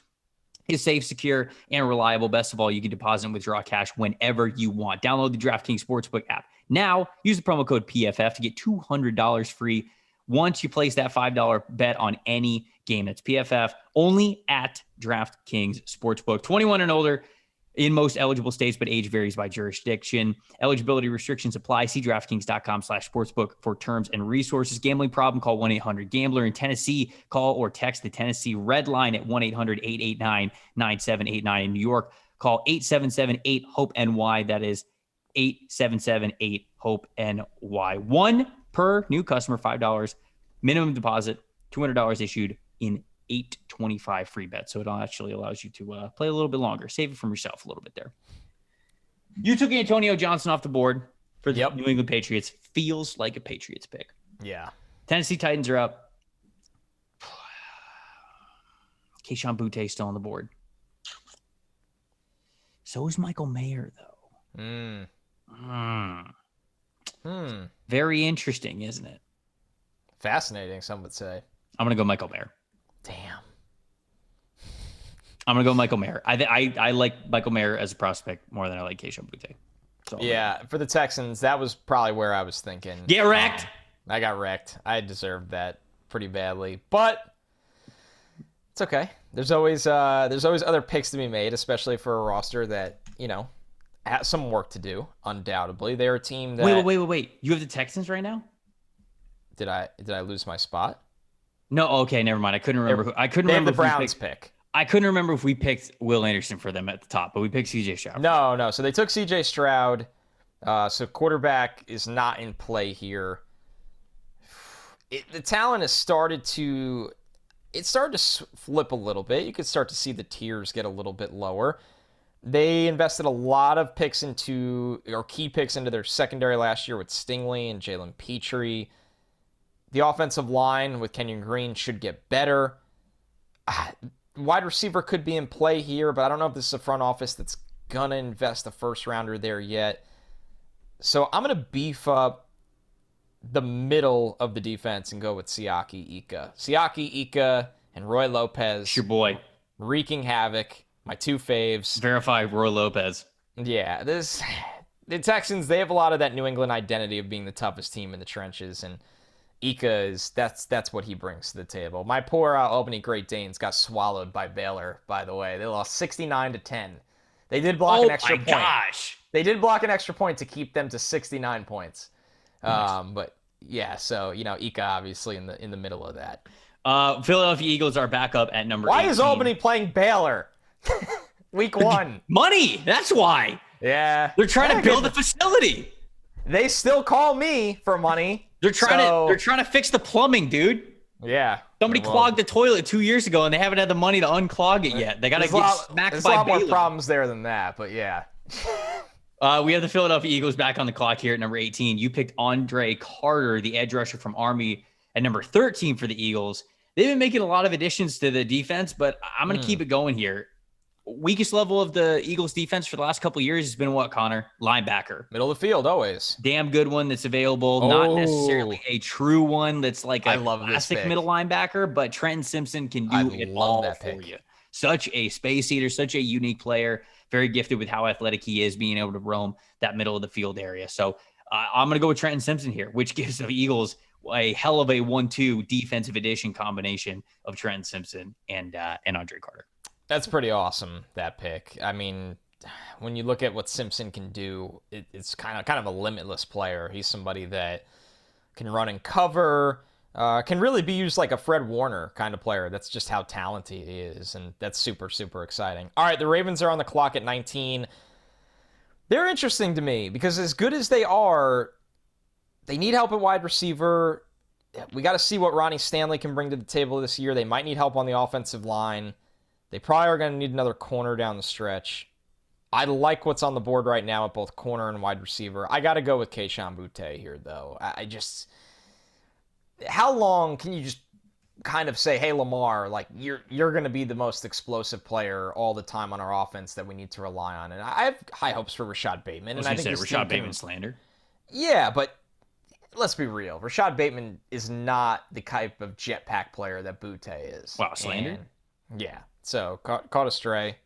is safe, secure, and reliable. Best of all, you can deposit and withdraw cash whenever you want. Download the DraftKings Sportsbook app. Now, use the promo code PFF to get $200 free once you place that $5 bet on any game. That's PFF only at DraftKings Sportsbook. 21 and older in most eligible states, but age varies by jurisdiction. Eligibility restrictions apply. See DraftKings.com/sportsbook for terms and resources. Gambling problem? Call 1-800-GAMBLER. In Tennessee, call or text the Tennessee Red Line at 1-800-889-9789. In New York, call 877-8-HOPE-NY. That is 877-8-HOPE-NY. 1 per new customer, $5 minimum deposit, $200 issued in 825 free bets. So it actually allows you to play a little bit longer. Save it from yourself a little bit there. You took Antonio Johnson off the board for the New England Patriots. Feels like a Patriots pick. Yeah. Tennessee Titans are up. Kayshon Boutte still on the board. So is Michael Mayer, though. Very interesting, isn't it? Fascinating, some would say. I'm going to go Michael Mayer. Damn. I'm going to go Michael Mayer. I like Michael Mayer as a prospect more than I like Kayshon Boutte. So yeah, for the Texans, that was probably where I was thinking. Get wrecked. I got wrecked. I deserved that pretty badly. But it's okay. There's always other picks to be made, especially for a roster that, has some work to do, undoubtedly. They're a team that... Wait. You have the Texans right now? Did I lose my spot? No, okay, never mind. I couldn't remember. I couldn't remember the Browns pick. I couldn't remember if we picked Will Anderson for them at the top, but we picked C.J. Stroud. No. So they took C.J. Stroud. So quarterback is not in play here. The talent has started to flip a little bit. You could start to see the tiers get a little bit lower. They invested a lot of key picks into their secondary last year with Stingley and Jalen Petrie. The offensive line with Kenyon Green should get better. Wide receiver could be in play here, but I don't know if this is a front office that's going to invest a first-rounder there yet. So I'm going to beef up the middle of the defense and go with Siaki Ika. Siaki Ika and Roy Lopez. It's your boy. Wreaking havoc. My two faves. Verify Roy Lopez. Yeah, the Texans, they have a lot of that New England identity of being the toughest team in the trenches, and Ika that's what he brings to the table. My poor Albany Great Danes got swallowed by Baylor, by the way. They lost 69-10. They did block an extra point. Gosh. They did block an extra point to keep them to 69 points. Nice. But yeah, so Ika obviously in the middle of that. Philadelphia Eagles are back up at number 18. Why is Albany playing Baylor? Week 1. Money. That's why. Yeah. They're trying to build a facility. They still call me for money. They're trying to fix the plumbing, dude. Yeah. Somebody clogged the toilet 2 years ago, and they haven't had the money to unclog it yet. They got to get smacked by Baylor. There's a lot more problems there than that, but yeah. We have the Philadelphia Eagles back on the clock here at number 18. You picked Andre Carter, the edge rusher from Army, at number 13 for the Eagles. They've been making a lot of additions to the defense, but I'm going to keep it going here. Weakest level of the Eagles defense for the last couple of years has been what, Connor? Linebacker. Middle of the field, always. Damn good one that's available. Not necessarily a true one that's like a classic middle linebacker, but Trenton Simpson can do it all for you. Such a space eater, such a unique player. Very gifted with how athletic he is, being able to roam that middle of the field area. So I'm going to go with Trenton Simpson here, which gives the Eagles a hell of a 1-2 defensive addition combination of Trenton Simpson and Andre Carter. That's pretty awesome, that pick. I mean, when you look at what Simpson can do, it's kind of a limitless player. He's somebody that can run and cover, can really be used like a Fred Warner kind of player. That's just how talented he is, and that's super, super exciting. All right, the Ravens are on the clock at 19. They're interesting to me because as good as they are, they need help at wide receiver. we got to see what Ronnie Stanley can bring to the table this year. They might need help on the offensive line. They probably are going to need another corner down the stretch. I like what's on the board right now at both corner and wide receiver. I got to go with Kayshon Boutte here, though. I just... How long can you just kind of say, hey, Lamar, like, you're going to be the most explosive player all the time on our offense that we need to rely on? And I have high hopes for Rashad Bateman. I think Rashad Bateman slander. Yeah, but let's be real. Rashad Bateman is not the type of jetpack player that Boutte is. Wow, slander? Yeah, so caught astray.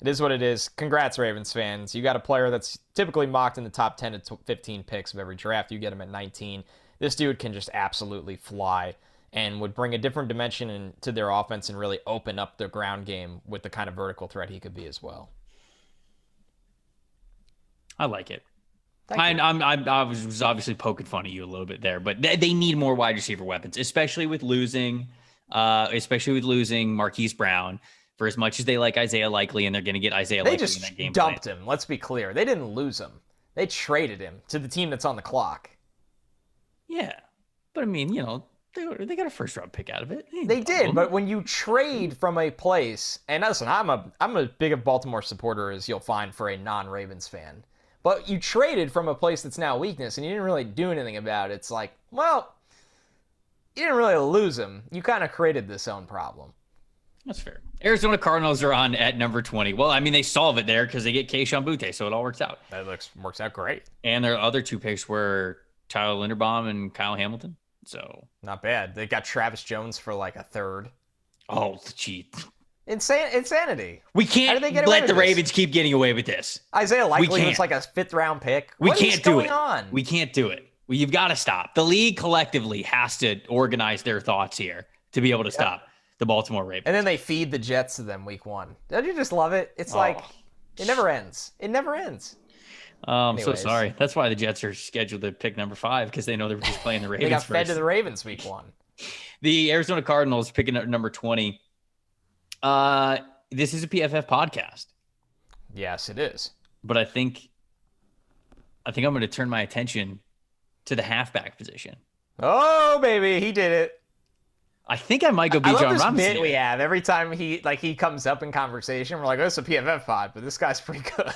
It is what it is. Congrats, Ravens fans. You got a player that's typically mocked in the top 10 to 15 picks of every draft. You get him at 19. This dude can just absolutely fly and would bring a different dimension to their offense and really open up their ground game with the kind of vertical threat he could be as well. I like it. I was obviously poking fun at you a little bit there, but they need more wide receiver weapons, especially with losing Marquise Brown. For as much as they like Isaiah Likely, and they're going to get Isaiah Likely in that game. They just dumped him. Let's be clear. They didn't lose him. They traded him to the team that's on the clock. Yeah. But, I mean, they got a first-round pick out of it. They did, but when you trade from a place, and listen, I'm a big of Baltimore supporter as you'll find for a non-Ravens fan, but you traded from a place that's now weakness, and you didn't really do anything about it. It's like, well, you didn't really lose him. You kind of created this own problem. That's fair. Arizona Cardinals are on at number 20. Well, I mean, they solve it there because they get Kayshon Boutte, so it all works out. That works out great. And their other two picks were Tyler Linderbaum and Kyle Hamilton. So not bad. They got Travis Jones for like a third. Oh, gee. Insanity. We can't let the Ravens keep getting away with this. Isaiah Likely was like a 5th-round pick. We can't do it. We can't do it. You've got to stop. The league collectively has to organize their thoughts here to be able to stop the Baltimore Ravens. And then they feed the Jets to them week 1. Don't you just love it? It's like, it never ends. It never ends. I'm so sorry. That's why the Jets are scheduled to pick number 5, because they know they're just playing the Ravens. They got first. fed to the Ravens week 1. The Arizona Cardinals picking up number 20. This is a PFF podcast. Yes, it is. But I think I'm going to turn my attention to the halfback position. Oh, baby, he did it. I think I might go Bijan Robinson. I love this bit we have every time he comes up in conversation. We're like, oh, it's a PFF pod, but this guy's pretty good.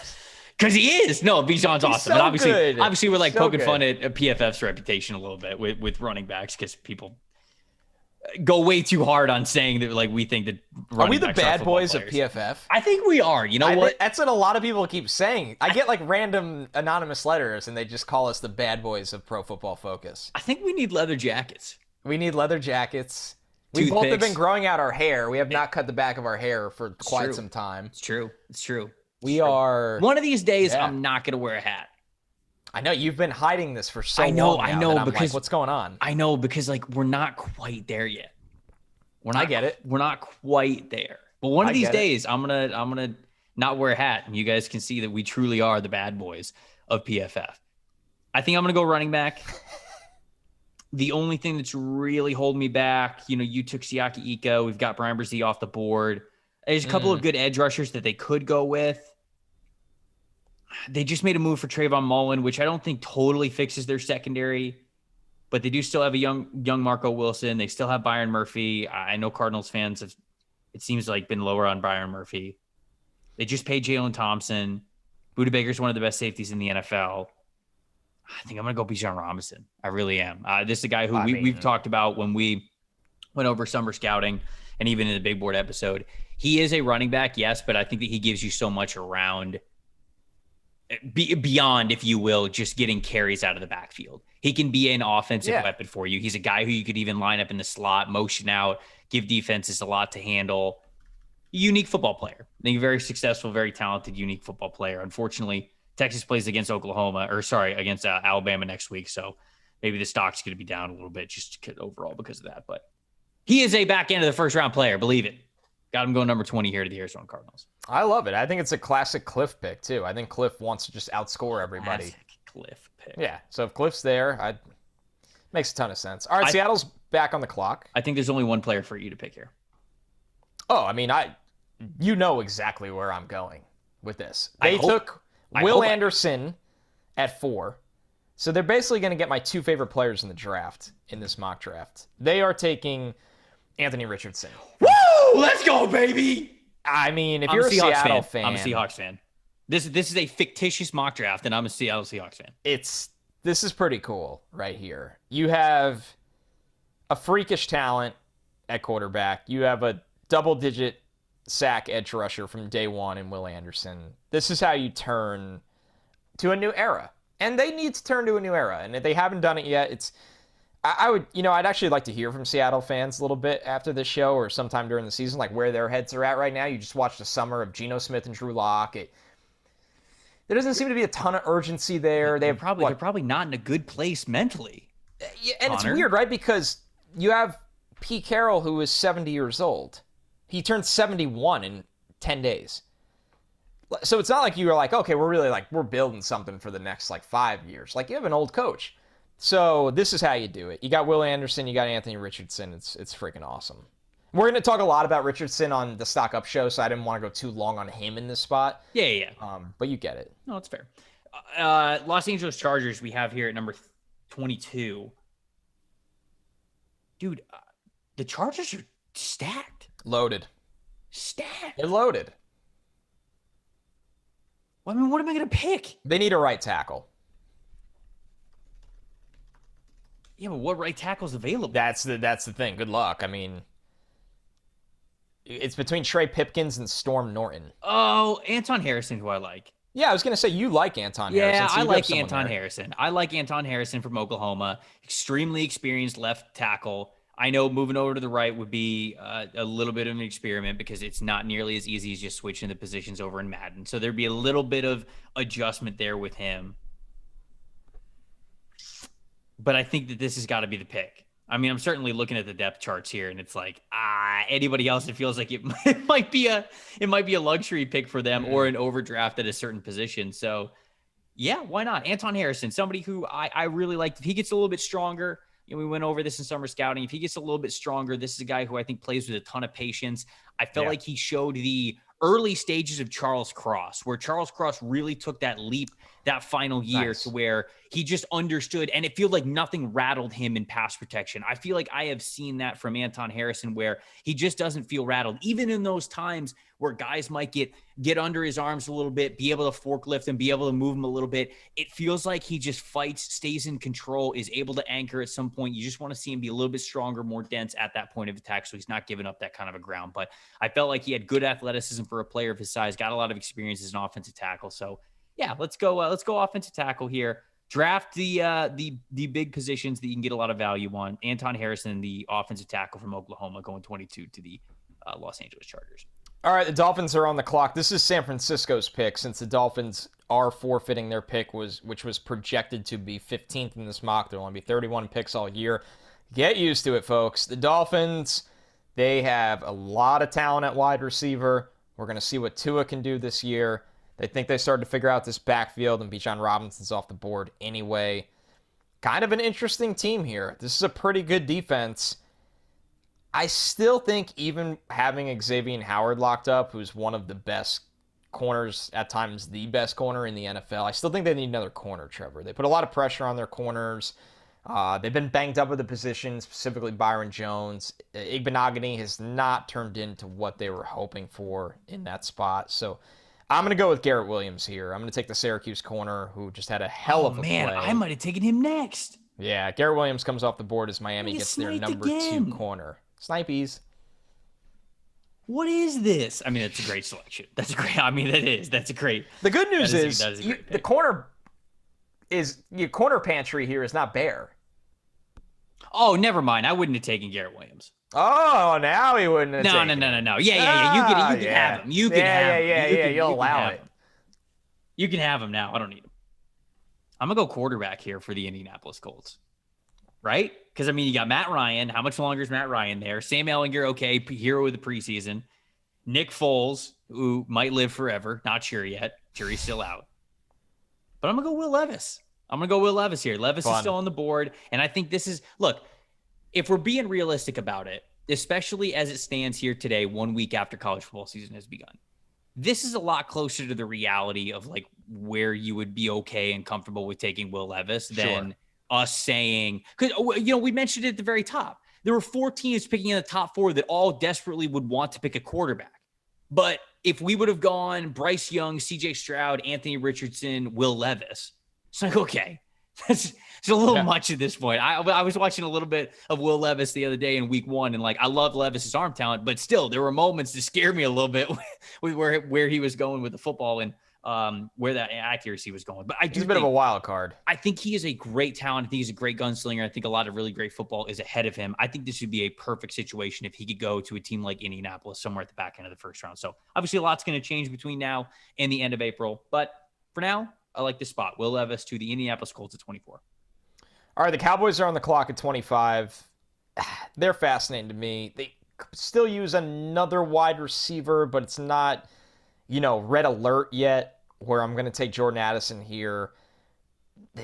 Because he is. No, Bijan's awesome. So but good. obviously, we're like poking fun at PFF's reputation a little bit with running backs, because people go way too hard on saying that, like, we think that running backs are we the bad boys players. of PFF? I think we are. You know what? That's what a lot of people keep saying. I get like random anonymous letters, and they just call us the bad boys of Pro Football Focus. I think we need leather jackets. We need leather jackets. We both have been growing out our hair. We have not cut the back of our hair for quite some time. It's true. We are... One of these days, I'm not going to wear a hat. I know. You've been hiding this for so long now. I know. Because like, what's going on? I know, because like we're not quite there yet. I get it. We're not quite there. But one of these days, I'm gonna not wear a hat, and you guys can see that we truly are the bad boys of PFF. I think I'm gonna go running back. The only thing that's really holding me back, you took Siaki Ika. We've got Brian Brzee off the board. There's a couple of good edge rushers that they could go with. They just made a move for Trayvon Mullen, which I don't think totally fixes their secondary, but they do still have a young Marco Wilson. They still have Byron Murphy. I know Cardinals fans have, it seems like, been lower on Byron Murphy. They just paid Jalen Thompson. Budda Baker's one of the best safeties in the NFL. I think I'm going to go Bijan Robinson. I really am. This is a guy who we've talked about when we went over summer scouting and even in the big board episode. He is a running back, yes, but I think that he gives you so much around beyond, if you will, just getting carries out of the backfield. He can be an offensive weapon for you. He's a guy who you could even line up in the slot, motion out, give defenses a lot to handle. Unique football player. I think a very successful, very talented, unique football player. Unfortunately, Texas plays against against Alabama next week. So maybe the stock's going to be down a little bit just overall because of that. But he is a back end of the first round player. Believe it. Got him going number 20 here to the Arizona Cardinals. I love it. I think it's a classic Cliff pick too. I think Cliff wants to just outscore everybody. Classic Cliff pick. Yeah. So if Cliff's there, makes a ton of sense. All right. Seattle's back on the clock. I think there's only one player for you to pick here. Oh, I mean, you know exactly where I'm going with this. They took Will Anderson at 4. So they're basically going to get my two favorite players in the draft, in this mock draft. They are taking Anthony Richardson. Woo! Let's go, baby! I mean, if you're a Seattle fan. I'm a Seahawks fan. This is a fictitious mock draft, and I'm a Seattle Seahawks fan. This is pretty cool right here. You have a freakish talent at quarterback. You have a double-digit sack edge rusher from day one in Will Anderson. This is how you turn to a new era. And they need to turn to a new era. And if they haven't done it yet, I'd actually like to hear from Seattle fans a little bit after this show or sometime during the season, like where their heads are at right now. You just watched the summer of Geno Smith and Drew Lock. There doesn't seem to be a ton of urgency there. They're probably not in a good place mentally. Yeah, and Connor. It's weird, right? Because you have Pete Carroll, who is 70 years old. He turned 71 in 10 days. So it's not like you were like, okay, we're building something for the next 5 years. You have an old coach. So this is how you do it. You got Will Anderson, you got Anthony Richardson. It's freaking awesome. We're going to talk a lot about Richardson on the Stock Up show, so I didn't want to go too long on him in this spot. Yeah. But you get it. No, it's fair. Los Angeles Chargers we have here at number 22. Dude, the Chargers are stacked. Loaded. Stacked. They're loaded. Well, I mean, what am I going to pick? They need a right tackle. Yeah, but what right tackle's available? That's the thing. Good luck. I mean, it's between Trey Pipkins and Storm Norton. Oh, Anton Harrison, who I like. Yeah, I was going to say you like Anton Harrison. Yeah, I like Anton Harrison. I like Anton Harrison from Oklahoma. Extremely experienced left tackle. I know moving over to the right would be a little bit of an experiment because it's not nearly as easy as just switching the positions over in Madden. So there'd be a little bit of adjustment there with him. But I think that this has got to be the pick. I mean, I'm certainly looking at the depth charts here, and it's like, anybody else, it feels like it might be a luxury pick for them or an overdraft at a certain position. So, yeah, why not? Anton Harrison, somebody who I really like. If he gets a little bit stronger, we went over this in summer scouting. If he gets a little bit stronger, this is a guy who I think plays with a ton of patience. I felt like he showed the early stages of Charles Cross, where Charles Cross really took that leap that final year to where he just understood, and it feels like nothing rattled him in pass protection. I feel like I have seen that from Anton Harrison, where he just doesn't feel rattled, even in those times where guys might get under his arms a little bit, be able to forklift him, be able to move him a little bit. It feels like he just fights, stays in control, is able to anchor at some point. You just want to see him be a little bit stronger, more dense at that point of attack, so he's not giving up that kind of a ground. But I felt like he had good athleticism for a player of his size, got a lot of experience as an offensive tackle. So yeah, let's go offensive tackle here. Draft the big positions that you can get a lot of value on. Anton Harrison, the offensive tackle from Oklahoma, going 22 to the Los Angeles Chargers. All right, the Dolphins are on the clock. This is San Francisco's pick, since the Dolphins are forfeiting their pick, which was projected to be 15th in this mock. There'll only be 31 picks all year. Get used to it, folks. The Dolphins, they have a lot of talent at wide receiver. We're going to see what Tua can do this year. They think they started to figure out this backfield, and Bijan Robinson's off the board anyway. Kind of an interesting team here. This is a pretty good defense. I still think even having Xavier Howard locked up, who's one of the best corners, at times the best corner in the NFL, I still think they need another corner, Trevor. They put a lot of pressure on their corners. They've been banged up with the position, specifically Byron Jones. Igbenogany has not turned into what they were hoping for in that spot. So I'm going to go with Garrett Williams here. I'm going to take the Syracuse corner, who just had a hell of a play. I might have taken him next. Yeah, Garrett Williams comes off the board as Miami gets their number 2 corner. Snipies. What is this? I mean, that's a great selection. That's a great. I mean, that's a great. The good news is the corner your corner pantry here is not bare. Oh, never mind. I wouldn't have taken Garrett Williams. Oh, now he wouldn't have No. Yeah. You can have him. You can have him. Yeah. You'll allow it. You can have him now. I don't need him. I'm going to go quarterback here for the Indianapolis Colts. Right? Because, I mean, you got Matt Ryan. How much longer is Matt Ryan there? Sam Ehlinger, okay, hero of the preseason. Nick Foles, who might live forever. Not sure yet. Jury's still out. But I'm going to go Will Levis. Here. Levis is still on the board. And I think this is, look, if we're being realistic about it, especially as it stands here today, 1 week after college football season has begun, this is a lot closer to the reality of like where you would be okay and comfortable with taking Will Levis than us saying, because, we mentioned it at the very top. There were 4 teams picking in the top 4 that all desperately would want to pick a quarterback. But if we would have gone Bryce Young, CJ Stroud, Anthony Richardson, Will Levis, it's like, okay, it's a little much at this point. I was watching a little bit of Will Levis the other day in week 1, and like, I love Levis's arm talent, but still there were moments that scared me a little bit with where he was going with the football and where that accuracy was going. But he's a bit of a wild card. I think he is a great talent. I think he's a great gunslinger. I think a lot of really great football is ahead of him. I think this would be a perfect situation if he could go to a team like Indianapolis somewhere at the back end of the first round. So obviously a lot's going to change between now and the end of April. But for now, I like this spot. Will Levis to the Indianapolis Colts at 24. All right, the Cowboys are on the clock at 25. They're fascinating to me. They still use another wide receiver, but it's not, red alert yet, where I'm going to take Jordan Addison here.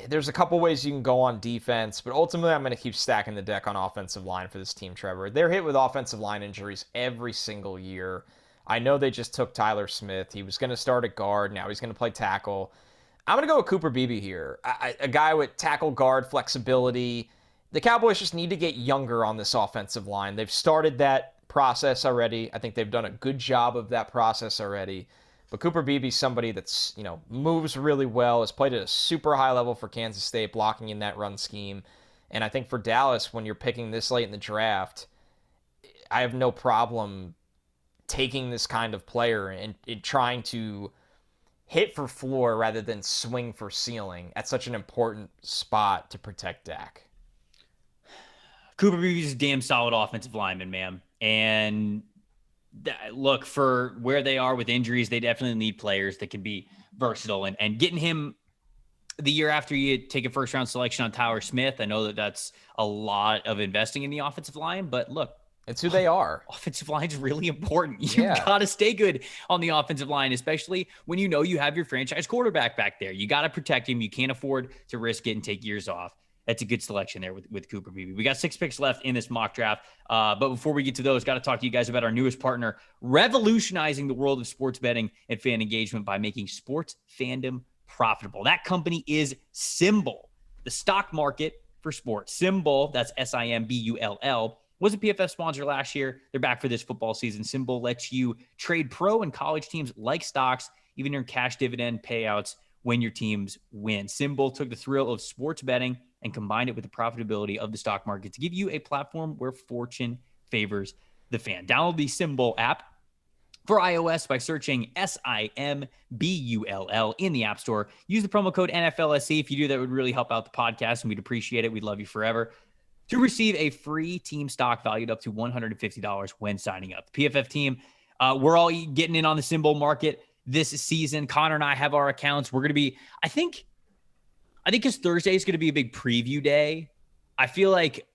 There's a couple ways you can go on defense, but ultimately I'm going to keep stacking the deck on offensive line for this team, Trevor. They're hit with offensive line injuries every single year. I know they just took Tyler Smith. He was going to start at guard. Now he's going to play tackle. I'm going to go with Cooper Beebe here, a guy with tackle guard flexibility. The Cowboys just need to get younger on this offensive line. They've started that process already. I think they've done a good job of that process already. But Cooper Beebe's somebody that's, moves really well, has played at a super high level for Kansas State, blocking in that run scheme. And I think for Dallas, when you're picking this late in the draft, I have no problem taking this kind of player and trying to hit for floor rather than swing for ceiling at such an important spot to protect Dak. Cooper Beebe is a damn solid offensive lineman, man. And look, for where they are with injuries, they definitely need players that can be versatile. And getting him the year after you take a first-round selection on Tyler Smith, I know that that's a lot of investing in the offensive line, but look, it's who they are. Offensive line is really important. You got to stay good on the offensive line, especially when you have your franchise quarterback back there. You got to protect him. You can't afford to risk it and take years off. That's a good selection there with Cooper Beebe. We got 6 picks left in this mock draft. But before we get to those, got to talk to you guys about our newest partner, revolutionizing the world of sports betting and fan engagement by making sports fandom profitable. That company is Symbol, the stock market for sports. Symbol, that's Simbull, was a PFF sponsor last year. They're back for this football season. Symbol lets you trade pro and college teams like stocks, even earn cash dividend payouts when your teams win. Symbol took the thrill of sports betting and combined it with the profitability of the stock market to give you a platform where fortune favors the fan. Download the Symbol app for iOS by searching Simbull in the App Store. Use the promo code NFLSC. If you do, that would really help out the podcast, and we'd appreciate it. We'd love you forever. To receive a free team stock valued up to $150 when signing up. The PFF team, we're all getting in on the Symbol market this season. Connor and I have our accounts. We're going to be, I think because Thursday is going to be a big preview day. I feel like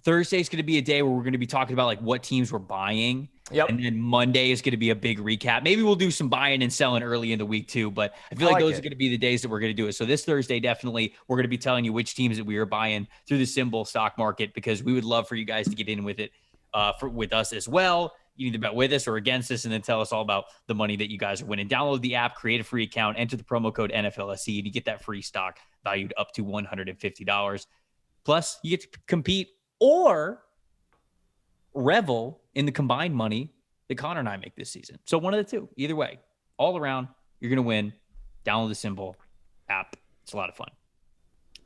Thursday is going to be a day where we're going to be talking about like what teams we're buying. Yep. And then Monday is going to be a big recap. Maybe we'll do some buying and selling early in the week too, but I feel like those are going to be the days that we're going to do it. So this Thursday, definitely, we're going to be telling you which teams that we are buying through the Symbol stock market, because we would love for you guys to get in with it with us as well. You either bet with us or against us, and then tell us all about the money that you guys are winning. Download the app, create a free account, enter the promo code NFLSC, and you get that free stock valued up to $150. Plus, you get to compete or revel in the combined money that Connor and I make this season. So one of the two. Either way, all around, you're going to win. Download the Symbol app. It's a lot of fun.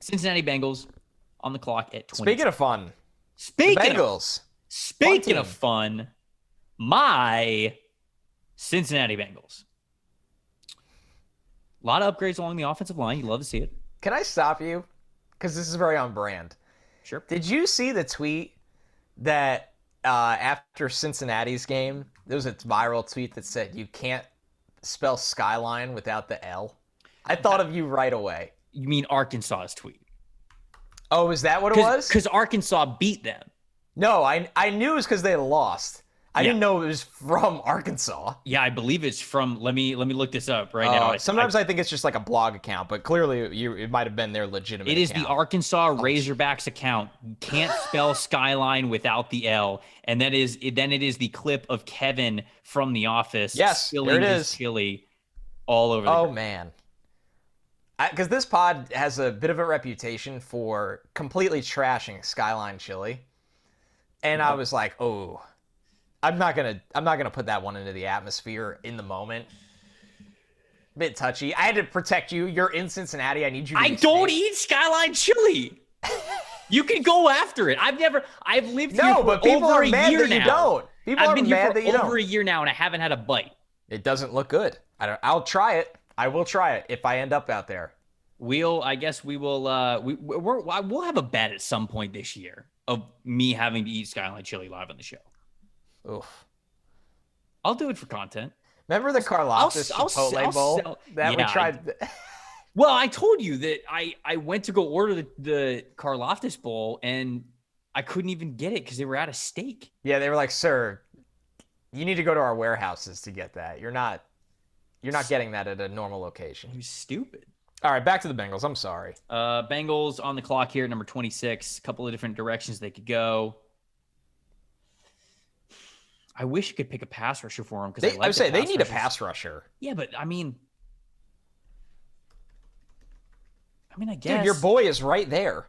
Cincinnati Bengals on the clock at 20. Speaking of fun. Bengals. Speaking of fun, my Cincinnati Bengals. A lot of upgrades along the offensive line. You love to see it. Can I stop you? Because this is very on brand. Sure. Did you see the tweet that after Cincinnati's game, there was a viral tweet that said you can't spell skyline without the L? I thought of you right away. You mean Arkansas's tweet? Oh, is that what it was? Because Arkansas beat them. No, I knew it was because they lost. I didn't know it was from Arkansas. Yeah, I believe it's from. Let me look this up right now. Sometimes I think it's just like a blog account, but clearly it might have been their legitimate. It is account. the Arkansas Razorbacks account. Can't spell Skyline without the L, and then it is the clip of Kevin from The Office. Yes, there it is. Chili all over. Oh man, because this pod has a bit of a reputation for completely trashing Skyline chili, and I was like, oh. I'm not gonna put that one into the atmosphere in the moment. Bit touchy. I had to protect you. You're in Cincinnati. I need you to I don't eat Skyline chili. You can go after it. I've lived here for over a year now. You don't. People I've are been here mad for that you don't. over a year now, and I haven't had a bite. It doesn't look good. I'll try it. I will try it if I end up out there. I guess we will. We'll have a bet at some point this year of me having to eat Skyline chili live on the show. Oof. I'll do it for content. Remember the Karlaftis Chipotle Bowl that we tried? Well, I told you that I went to go order the Karlaftis Bowl, and I couldn't even get it because they were out of steak. Yeah, they were like, sir, you need to go to our warehouses to get that. You're not getting that at a normal location. It was stupid. All right, back to the Bengals. I'm sorry. Bengals on the clock here at number 26. A couple of different directions they could go. I wish you could pick a pass rusher for them because I would say they need a pass rusher. Yeah, but I mean, I guess. Dude, your boy is right there.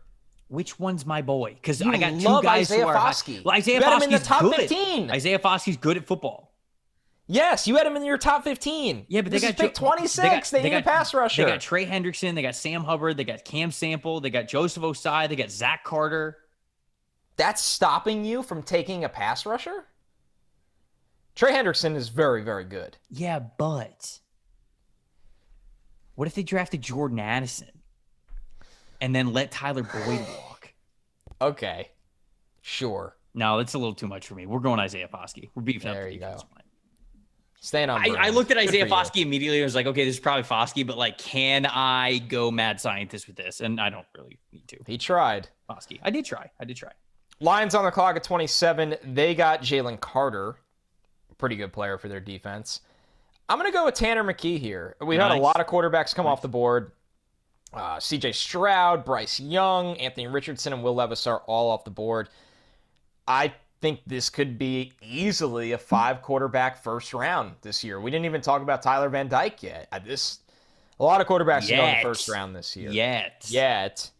Which one's my boy? Because I got two guys Isaiah who are Foskey. Well, Isaiah Foskey's in the top good. 15. Isaiah Foskey's good at football. Yes, you had him in your top 15. Yeah, but they got pick 26. They need a pass rusher. They got Trey Hendrickson. They got Sam Hubbard. They got Cam Sample. They got Joseph Osai. They got Zach Carter. That's stopping you from taking a pass rusher? Trey Hendrickson is very, very good. Yeah, but what if they drafted Jordan Addison and then let Tyler Boyd walk? Okay, sure. No, that's a little too much for me. We're going Isaiah Foskey. We're beefing up the defense line. Staying on. I looked at Isaiah Foskey immediately. I was like, okay, this is probably Foskey, but like, can I go mad scientist with this? And I don't really need to. He tried. Foskey. I did try. Lions on the clock at 27. They got Jalen Carter. Pretty good player for their defense. I'm going to go with Tanner McKee here. We've had a lot of quarterbacks come off the board. CJ Stroud, Bryce Young, Anthony Richardson, and Will Levis are all off the board. I think this could be easily a 5-quarterback first round this year. We didn't even talk about Tyler Van Dyke yet. A lot of quarterbacks go in the first round this year. Yet.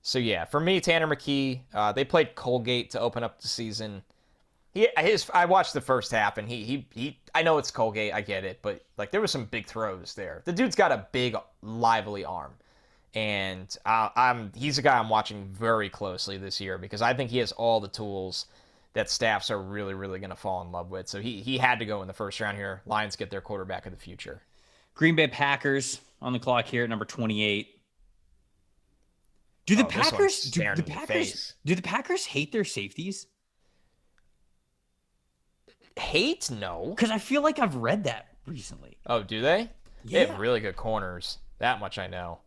So yeah, for me, Tanner McKee. They played Colgate to open up the season. I watched the first half, and he I know it's Colgate, I get it, but like there was some big throws there. The dude's got a big, lively arm, and he's a guy I'm watching very closely this year because I think he has all the tools that staffs are really, really going to fall in love with. So he had to go in the first round here. Lions get their quarterback of the future. Green Bay Packers on the clock here at number 28. Do the Packers hate their safeties? Hate? No. Because I feel like I've read that recently. Oh, do they? Yeah. They have really good corners. That much I know.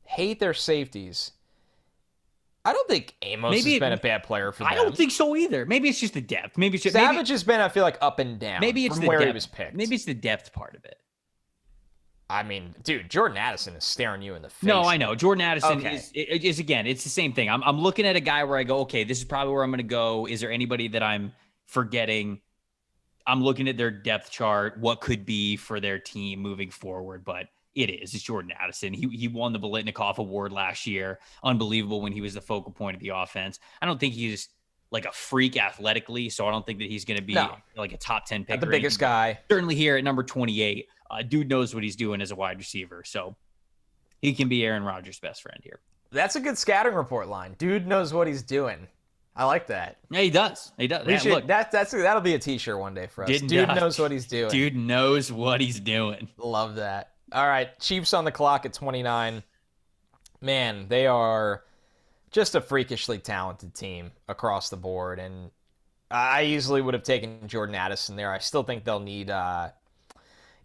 Hate their safeties. I don't think Amos has been a bad player for them. I don't think so either. Maybe it's just the depth. Savage has been, I feel like, up and down. Maybe it's from the where depth. He was picked. Maybe it's the depth part of it. I mean, dude, Jordan Addison is staring you in the face. No, I know. Jordan Addison is again, it's the same thing. I'm looking at a guy where I go, okay, this is probably where I'm going to go. Is there anybody that I'm forgetting? I'm looking at their depth chart, what could be for their team moving forward, but it's Jordan Addison. He won the Biletnikoff Award last year. Unbelievable when he was the focal point of the offense. I don't think he's like a freak athletically, so I don't think that he's going to be like a top 10 pick. Not the biggest guy. Certainly here at number 28, dude knows what he's doing as a wide receiver, so he can be Aaron Rodgers' best friend here. That's a good scouting report line. Dude knows what he's doing. I like that. Yeah, he does. Look, that'll be a t-shirt one day for us. Dude knows what he's doing. Dude knows what he's doing. Love that. All right, Chiefs on the clock at 29. Man, they are just a freakishly talented team across the board, and I easily would have taken Jordan Addison there. I still think they'll need, a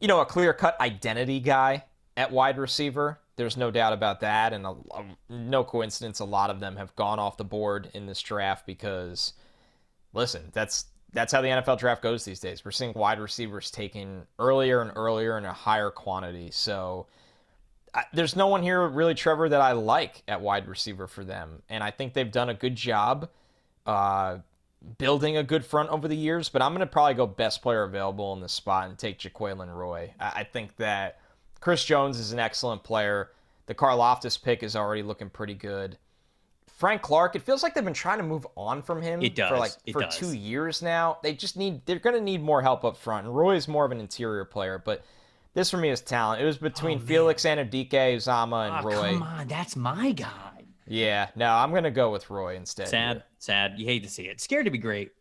clear-cut identity guy at wide receiver. There's no doubt about that, and no coincidence a lot of them have gone off the board in this draft because, listen, that's that's how the NFL draft goes these days. We're seeing wide receivers taken earlier and earlier in a higher quantity. So there's no one here really, Trevor, that I like at wide receiver for them. And I think they've done a good job building a good front over the years. But I'm going to probably go best player available in this spot and take Jaquelin Roy. I think that Chris Jones is an excellent player. The Karlaftis pick is already looking pretty good. Frank Clark, it feels like they've been trying to move on from him for 2 years now. They're going to need more help up front. And Roy is more of an interior player, but this for me is talent. It was between Felix Anudike, Uzama, and Roy. Come on, that's my guy. Yeah, no, I'm going to go with Roy instead. Sad. You hate to see it. Scared to be great.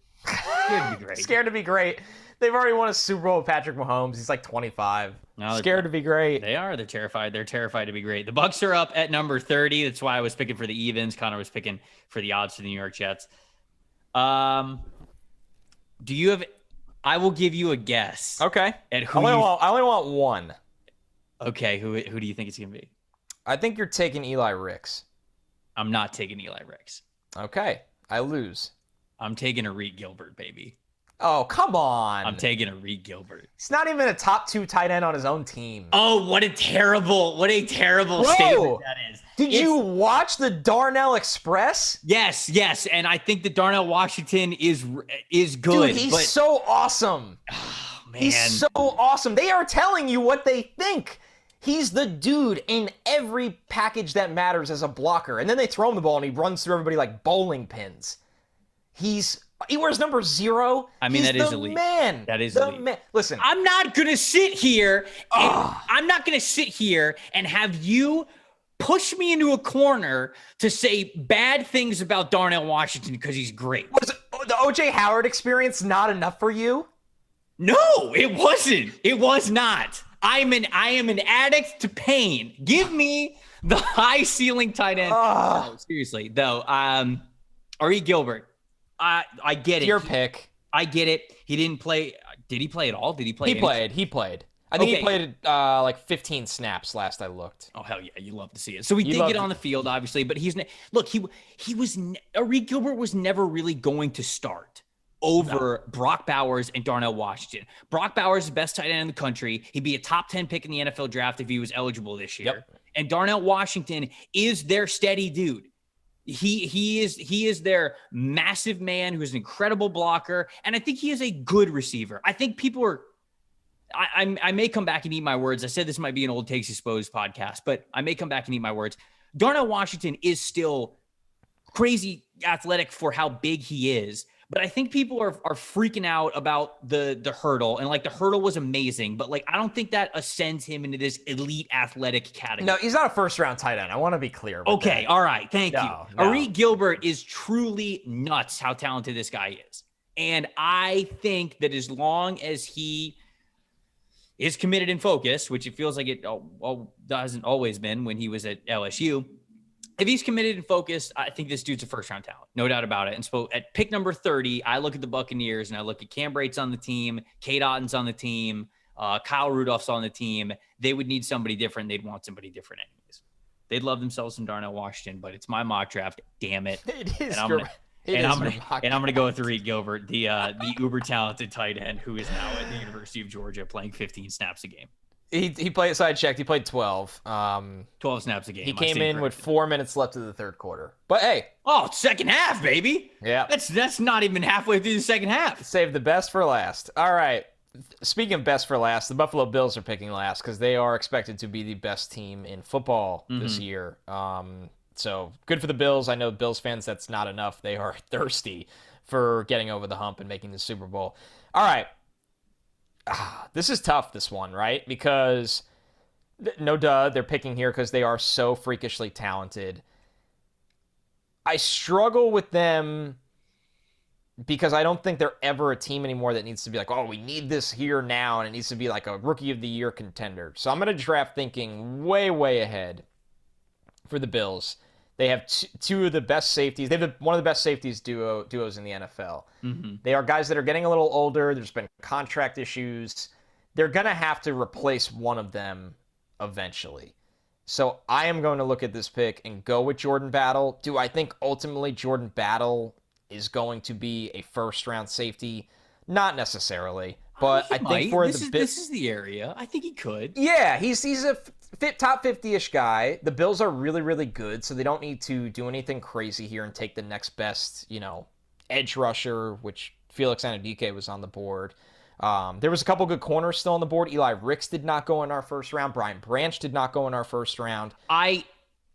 Scared to be great. They've already won a Super Bowl with Patrick Mahomes. He's like 25. No, scared to be great. They are. They're terrified. They're terrified to be great. The Bucs are up at number 30. That's why I was picking for the evens. Connor was picking for the odds for the New York Jets. Do you have? I will give you a guess. Okay. At who I only want one. Okay. Who do you think it's gonna be? I think you're taking Eli Ricks. I'm not taking Eli Ricks. Okay. I lose. I'm taking Arik Gilbert, baby. Oh, come on. I'm taking Arik Gilbert. He's not even a top 2 tight end on his own team. Oh, what a terrible statement that is. Did you watch the Darnell Express? Yes. And I think that Darnell Washington is good. Dude, he's so awesome. Oh, man. He's so awesome. They are telling you what they think. He's the dude in every package that matters as a blocker. And then they throw him the ball and he runs through everybody like bowling pins. He wears number 0. I mean, that is elite. Man. That is elite. Man. Listen, I'm not gonna sit here. And have you push me into a corner to say bad things about Darnell Washington because he's great. Was the O.J. Howard experience not enough for you? No, it wasn't. It was not. I am an addict to pain. Give me the high ceiling tight end. No, seriously, though. Arik Gilbert. I get it. Your pick. I get it. He didn't play. Did he play at all? Did he play? He played. I think he played like 15 snaps last I looked. Oh, hell yeah. You love to see it. So he did get on the field, obviously, but Arik Gilbert was never really going to start over Brock Bowers and Darnell Washington. Brock Bowers is the best tight end in the country. He'd be a top 10 pick in the NFL draft if he was eligible this year. Yep. And Darnell Washington is their steady dude. He is their massive man who's an incredible blocker, and I think he is a good receiver. I think people are I may come back and eat my words. I said this might be an Old Takes Exposed podcast, but I may come back and eat my words. Darnell Washington is still crazy athletic for how big he is, but I think people are freaking out about the hurdle, and like the hurdle was amazing, but like I don't think that ascends him into this elite athletic category. No, he's not a first-round tight end. I want to be clear. Okay, all right, thank you. Arik Gilbert is truly nuts how talented this guy is, and I think that as long as he is committed and focused, which it feels like it hasn't always been when he was at LSU. If he's committed and focused, I think this dude's a first-round talent. No doubt about it. And so at pick number 30, I look at the Buccaneers and I look at Cam Brate's on the team, Kate Otten's on the team, Kyle Rudolph's on the team. They would need somebody different. They'd want somebody different anyways. They'd love themselves some Darnell Washington, but it's my mock draft. Damn it. It is. And I'm gonna go with Arik Gilbert, the uber talented tight end who is now at the University of Georgia playing 15 snaps a game. He played. So I checked. He played 12. 12 snaps a game. He came in with 4 minutes left of the third quarter. But hey, second half, baby. Yeah, that's not even halfway through the second half. Save the best for last. All right. Speaking of best for last, the Buffalo Bills are picking last because they are expected to be the best team in football this year. So good for the Bills. I know Bills fans, that's not enough. They are thirsty for getting over the hump and making the Super Bowl. All right. This is tough, this one, right? Because, they're picking here because they are so freakishly talented. I struggle with them because I don't think they're ever a team anymore that needs to be like, we need this here now, and it needs to be like a Rookie of the Year contender. So I'm going to draft thinking way, way ahead for the Bills. They have two of the best safeties. They have one of the best safeties duos in the NFL. Mm-hmm. They are guys that are getting a little older. There's been contract issues. They're going to have to replace one of them eventually. So I am going to look at this pick and go with Jordan Battle. Do I think ultimately Jordan Battle is going to be a first-round safety. Not necessarily, but I think for this is the area. I think he could. Yeah, he's a top 50-ish guy. The Bills are really, really good, so they don't need to do anything crazy here and take the next best, edge rusher, which Felix Anudike was on the board. There was a couple good corners still on the board. Eli Ricks did not go in our first round. Brian Branch did not go in our first round.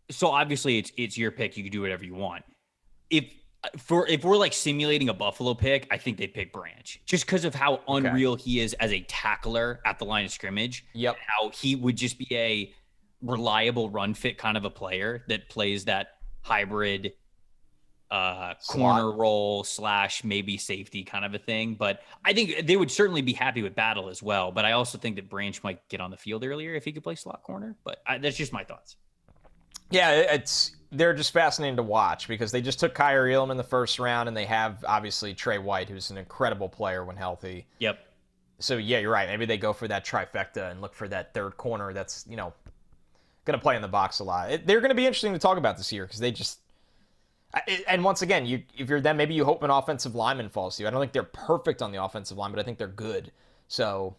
So obviously it's your pick. You can do whatever you want. If we're like simulating a Buffalo pick, I think they'd pick Branch just because of how unreal he is as a tackler at the line of scrimmage. Yep. How he would just be a reliable run fit kind of a player that plays that hybrid corner role / maybe safety kind of a thing. But I think they would certainly be happy with Battle as well. But I also think that Branch might get on the field earlier if he could play slot corner. But that's just my thoughts. Yeah, they're just fascinating to watch because they just took Kyrie Elam in the first round, and they have obviously Trey White, who's an incredible player when healthy. Yep. So yeah, you're right. Maybe they go for that trifecta and look for that third corner that's going to play in the box a lot. They're going to be interesting to talk about this year because they just. And once again, if you're them, maybe you hope an offensive lineman falls to you. I don't think they're perfect on the offensive line, but I think they're good. So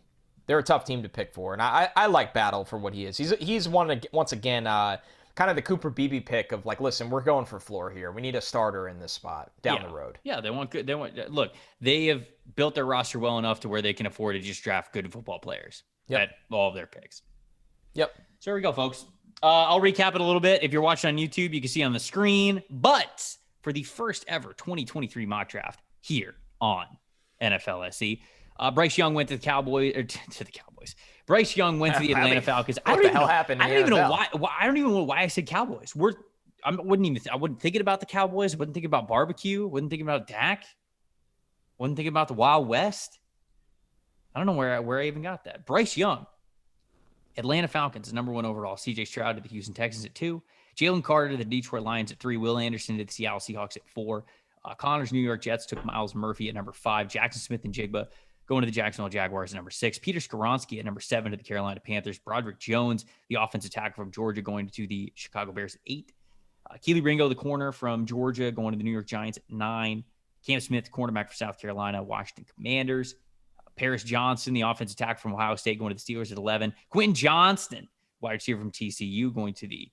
they're a tough team to pick for, and I like Battle for what he is. He's one once again. Kind of the Cooper Beebe pick of like, listen, we're going for floor here. We need a starter in this spot down the road. Yeah, they want good. Look, they have built their roster well enough to where they can afford to just draft good football players at all of their picks. Yep. So here we go, folks. I'll recap it a little bit. If you're watching on YouTube, you can see on the screen. But for the first ever 2023 mock draft here on NFL SC, Bryce Young went to the Cowboys. Bryce Young went to the Atlanta Falcons. What the hell happened? I don't even know why. I don't even know why I said Cowboys. I wasn't thinking about the Cowboys. I wasn't thinking about barbecue. Wasn't thinking about Dak. Wasn't thinking about the Wild West. I don't know where I even got that. Bryce Young, Atlanta Falcons, number 1 overall. C.J. Stroud to the Houston Texans at 2. Jalen Carter to the Detroit Lions at 3. Will Anderson to the Seattle Seahawks at 4. Connor's New York Jets took Myles Murphy at number 5. Jackson Smith and Jigba going to the Jacksonville Jaguars at number 6. Peter Skoronski at number 7 to the Carolina Panthers. Broderick Jones, the offensive tackle from Georgia, going to the Chicago Bears at 8. Keely Ringo, the corner from Georgia, going to the New York Giants at 9. Cam Smith, cornerback for South Carolina, Washington Commanders. Paris Johnson, the offensive tackle from Ohio State, going to the Steelers at 11. Quentin Johnston, wide receiver from TCU, going to the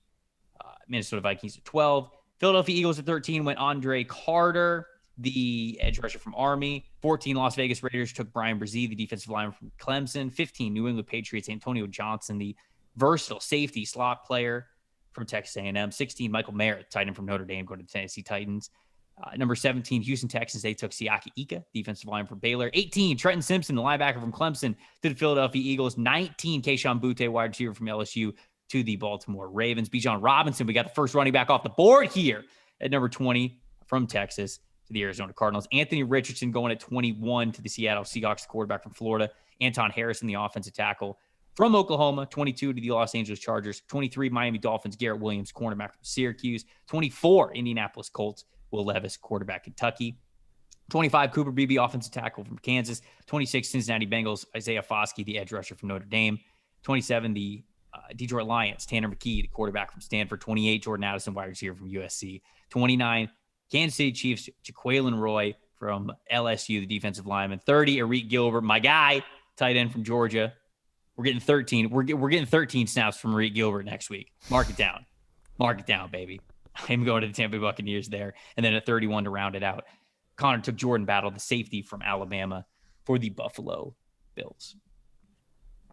Minnesota Vikings at 12. Philadelphia Eagles at 13 went Andre Carter, the edge rusher from Army. 14, Las Vegas Raiders took Brian Brzee, the defensive lineman from Clemson. 15, New England Patriots, Antonio Johnson, the versatile safety slot player from Texas A&M. 16, Michael Mayer, tight end from Notre Dame, going to the Tennessee Titans. Number 17, Houston Texans, they took Siaki Ika, defensive lineman from Baylor. 18, Trenton Simpson, the linebacker from Clemson, to the Philadelphia Eagles. 19, Kayshon Boutte, wide receiver from LSU, to the Baltimore Ravens. Bijan Robinson, we got the first running back off the board here at number 20 from Texas to the Arizona Cardinals. Anthony Richardson going at 21 to the Seattle Seahawks, the quarterback from Florida. Anton Harrison, the offensive tackle from Oklahoma. 22 to the Los Angeles Chargers. 23, Miami Dolphins, Garrett Williams, cornerback from Syracuse. 24, Indianapolis Colts, Will Levis, quarterback, Kentucky. 25, Cooper Beebe, offensive tackle from Kansas. 26, Cincinnati Bengals, Isaiah Foskey, the edge rusher from Notre Dame. 27, the Detroit Lions, Tanner McKee, the quarterback from Stanford. 28, Jordan Addison, wide receiver from USC. 29, Kansas City Chiefs, Jaquelin Roy from LSU, the defensive lineman. 30, Arik Gilbert, my guy, tight end from Georgia. We're getting 13. We're getting 13 snaps from Arik Gilbert next week. Mark it down. Mark it down, baby. I'm going to the Tampa Bay Buccaneers there. And then at 31 to round it out, Connor took Jordan Battle, the safety from Alabama, for the Buffalo Bills.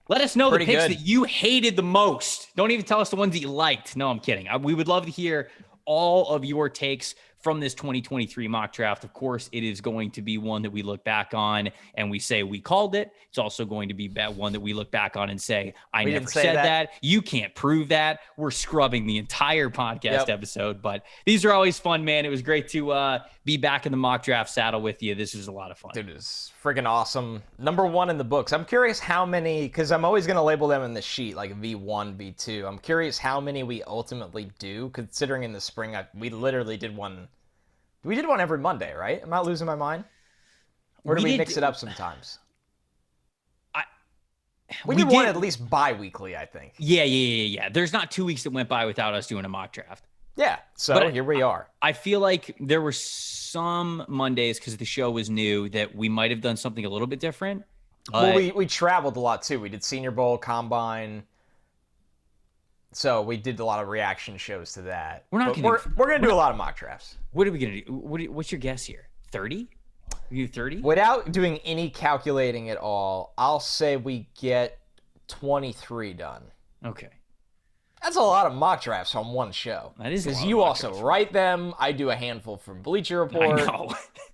Let us know the picks that you hated the most. Don't even tell us the ones that you liked. No, I'm kidding. We would love to hear all of your takes from this 2023 mock draft. Of course, it is going to be one that we look back on and we say we called it. It's also going to be one that we look back on and say, I never said that. You can't prove that. We're scrubbing the entire podcast episode, but these are always fun, man. It was great to be back in the mock draft saddle with you. This was a lot of fun. Dude, it was freaking awesome. Number 1 in the books. I'm curious how many, because I'm always going to label them in the sheet, like V1, V2. I'm curious how many we ultimately do, considering in the spring, we literally did one. We did one every Monday, right? Am I losing my mind? Or do we mix it up sometimes? We did one at least bi-weekly, I think. Yeah. There's not 2 weeks that went by without us doing a mock draft. Yeah, so here we are. I feel like there were some Mondays, because the show was new, that we might have done something a little bit different. Well, we traveled a lot too. We did Senior Bowl, Combine. So we did a lot of reaction shows to that. We're going to do a lot of mock drafts. What are we going to do? What's your guess here? 30? You 30? Without doing any calculating at all, I'll say we get 23 done. Okay. That's a lot of mock drafts on one show. That is a lot. Because you also write them. I do a handful from Bleacher Report. I know.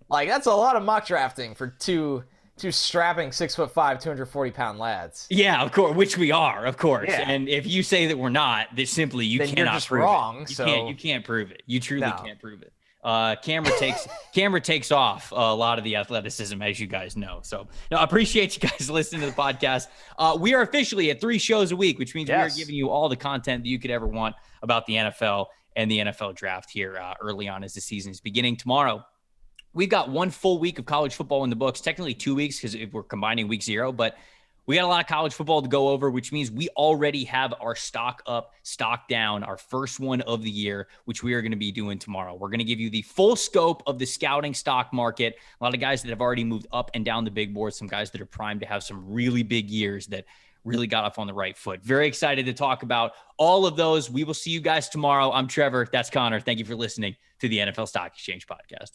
Like, that's a lot of mock drafting for two strapping 6'5", 240-pound lads. Yeah, of course, which we are, of course. Yeah. And if you say that we're not, then simply you then cannot you're just prove wrong. it. You can't prove it. You truly can't prove it. Camera takes off a lot of the athleticism, as you guys know. So, no, I appreciate you guys listening to the podcast. We are officially at 3 shows a week, which means we are giving you all the content that you could ever want about the NFL and the NFL draft here early on as the season is beginning. Tomorrow, we've got 1 full week of college football in the books, technically 2 weeks because we're combining week 0, but we got a lot of college football to go over, which means we already have our stock up, stock down, our first one of the year, which we are going to be doing tomorrow. We're going to give you the full scope of the scouting stock market. A lot of guys that have already moved up and down the big board, some guys that are primed to have some really big years that really got off on the right foot. Very excited to talk about all of those. We will see you guys tomorrow. I'm Trevor. That's Connor. Thank you for listening to the NFL Stock Exchange podcast.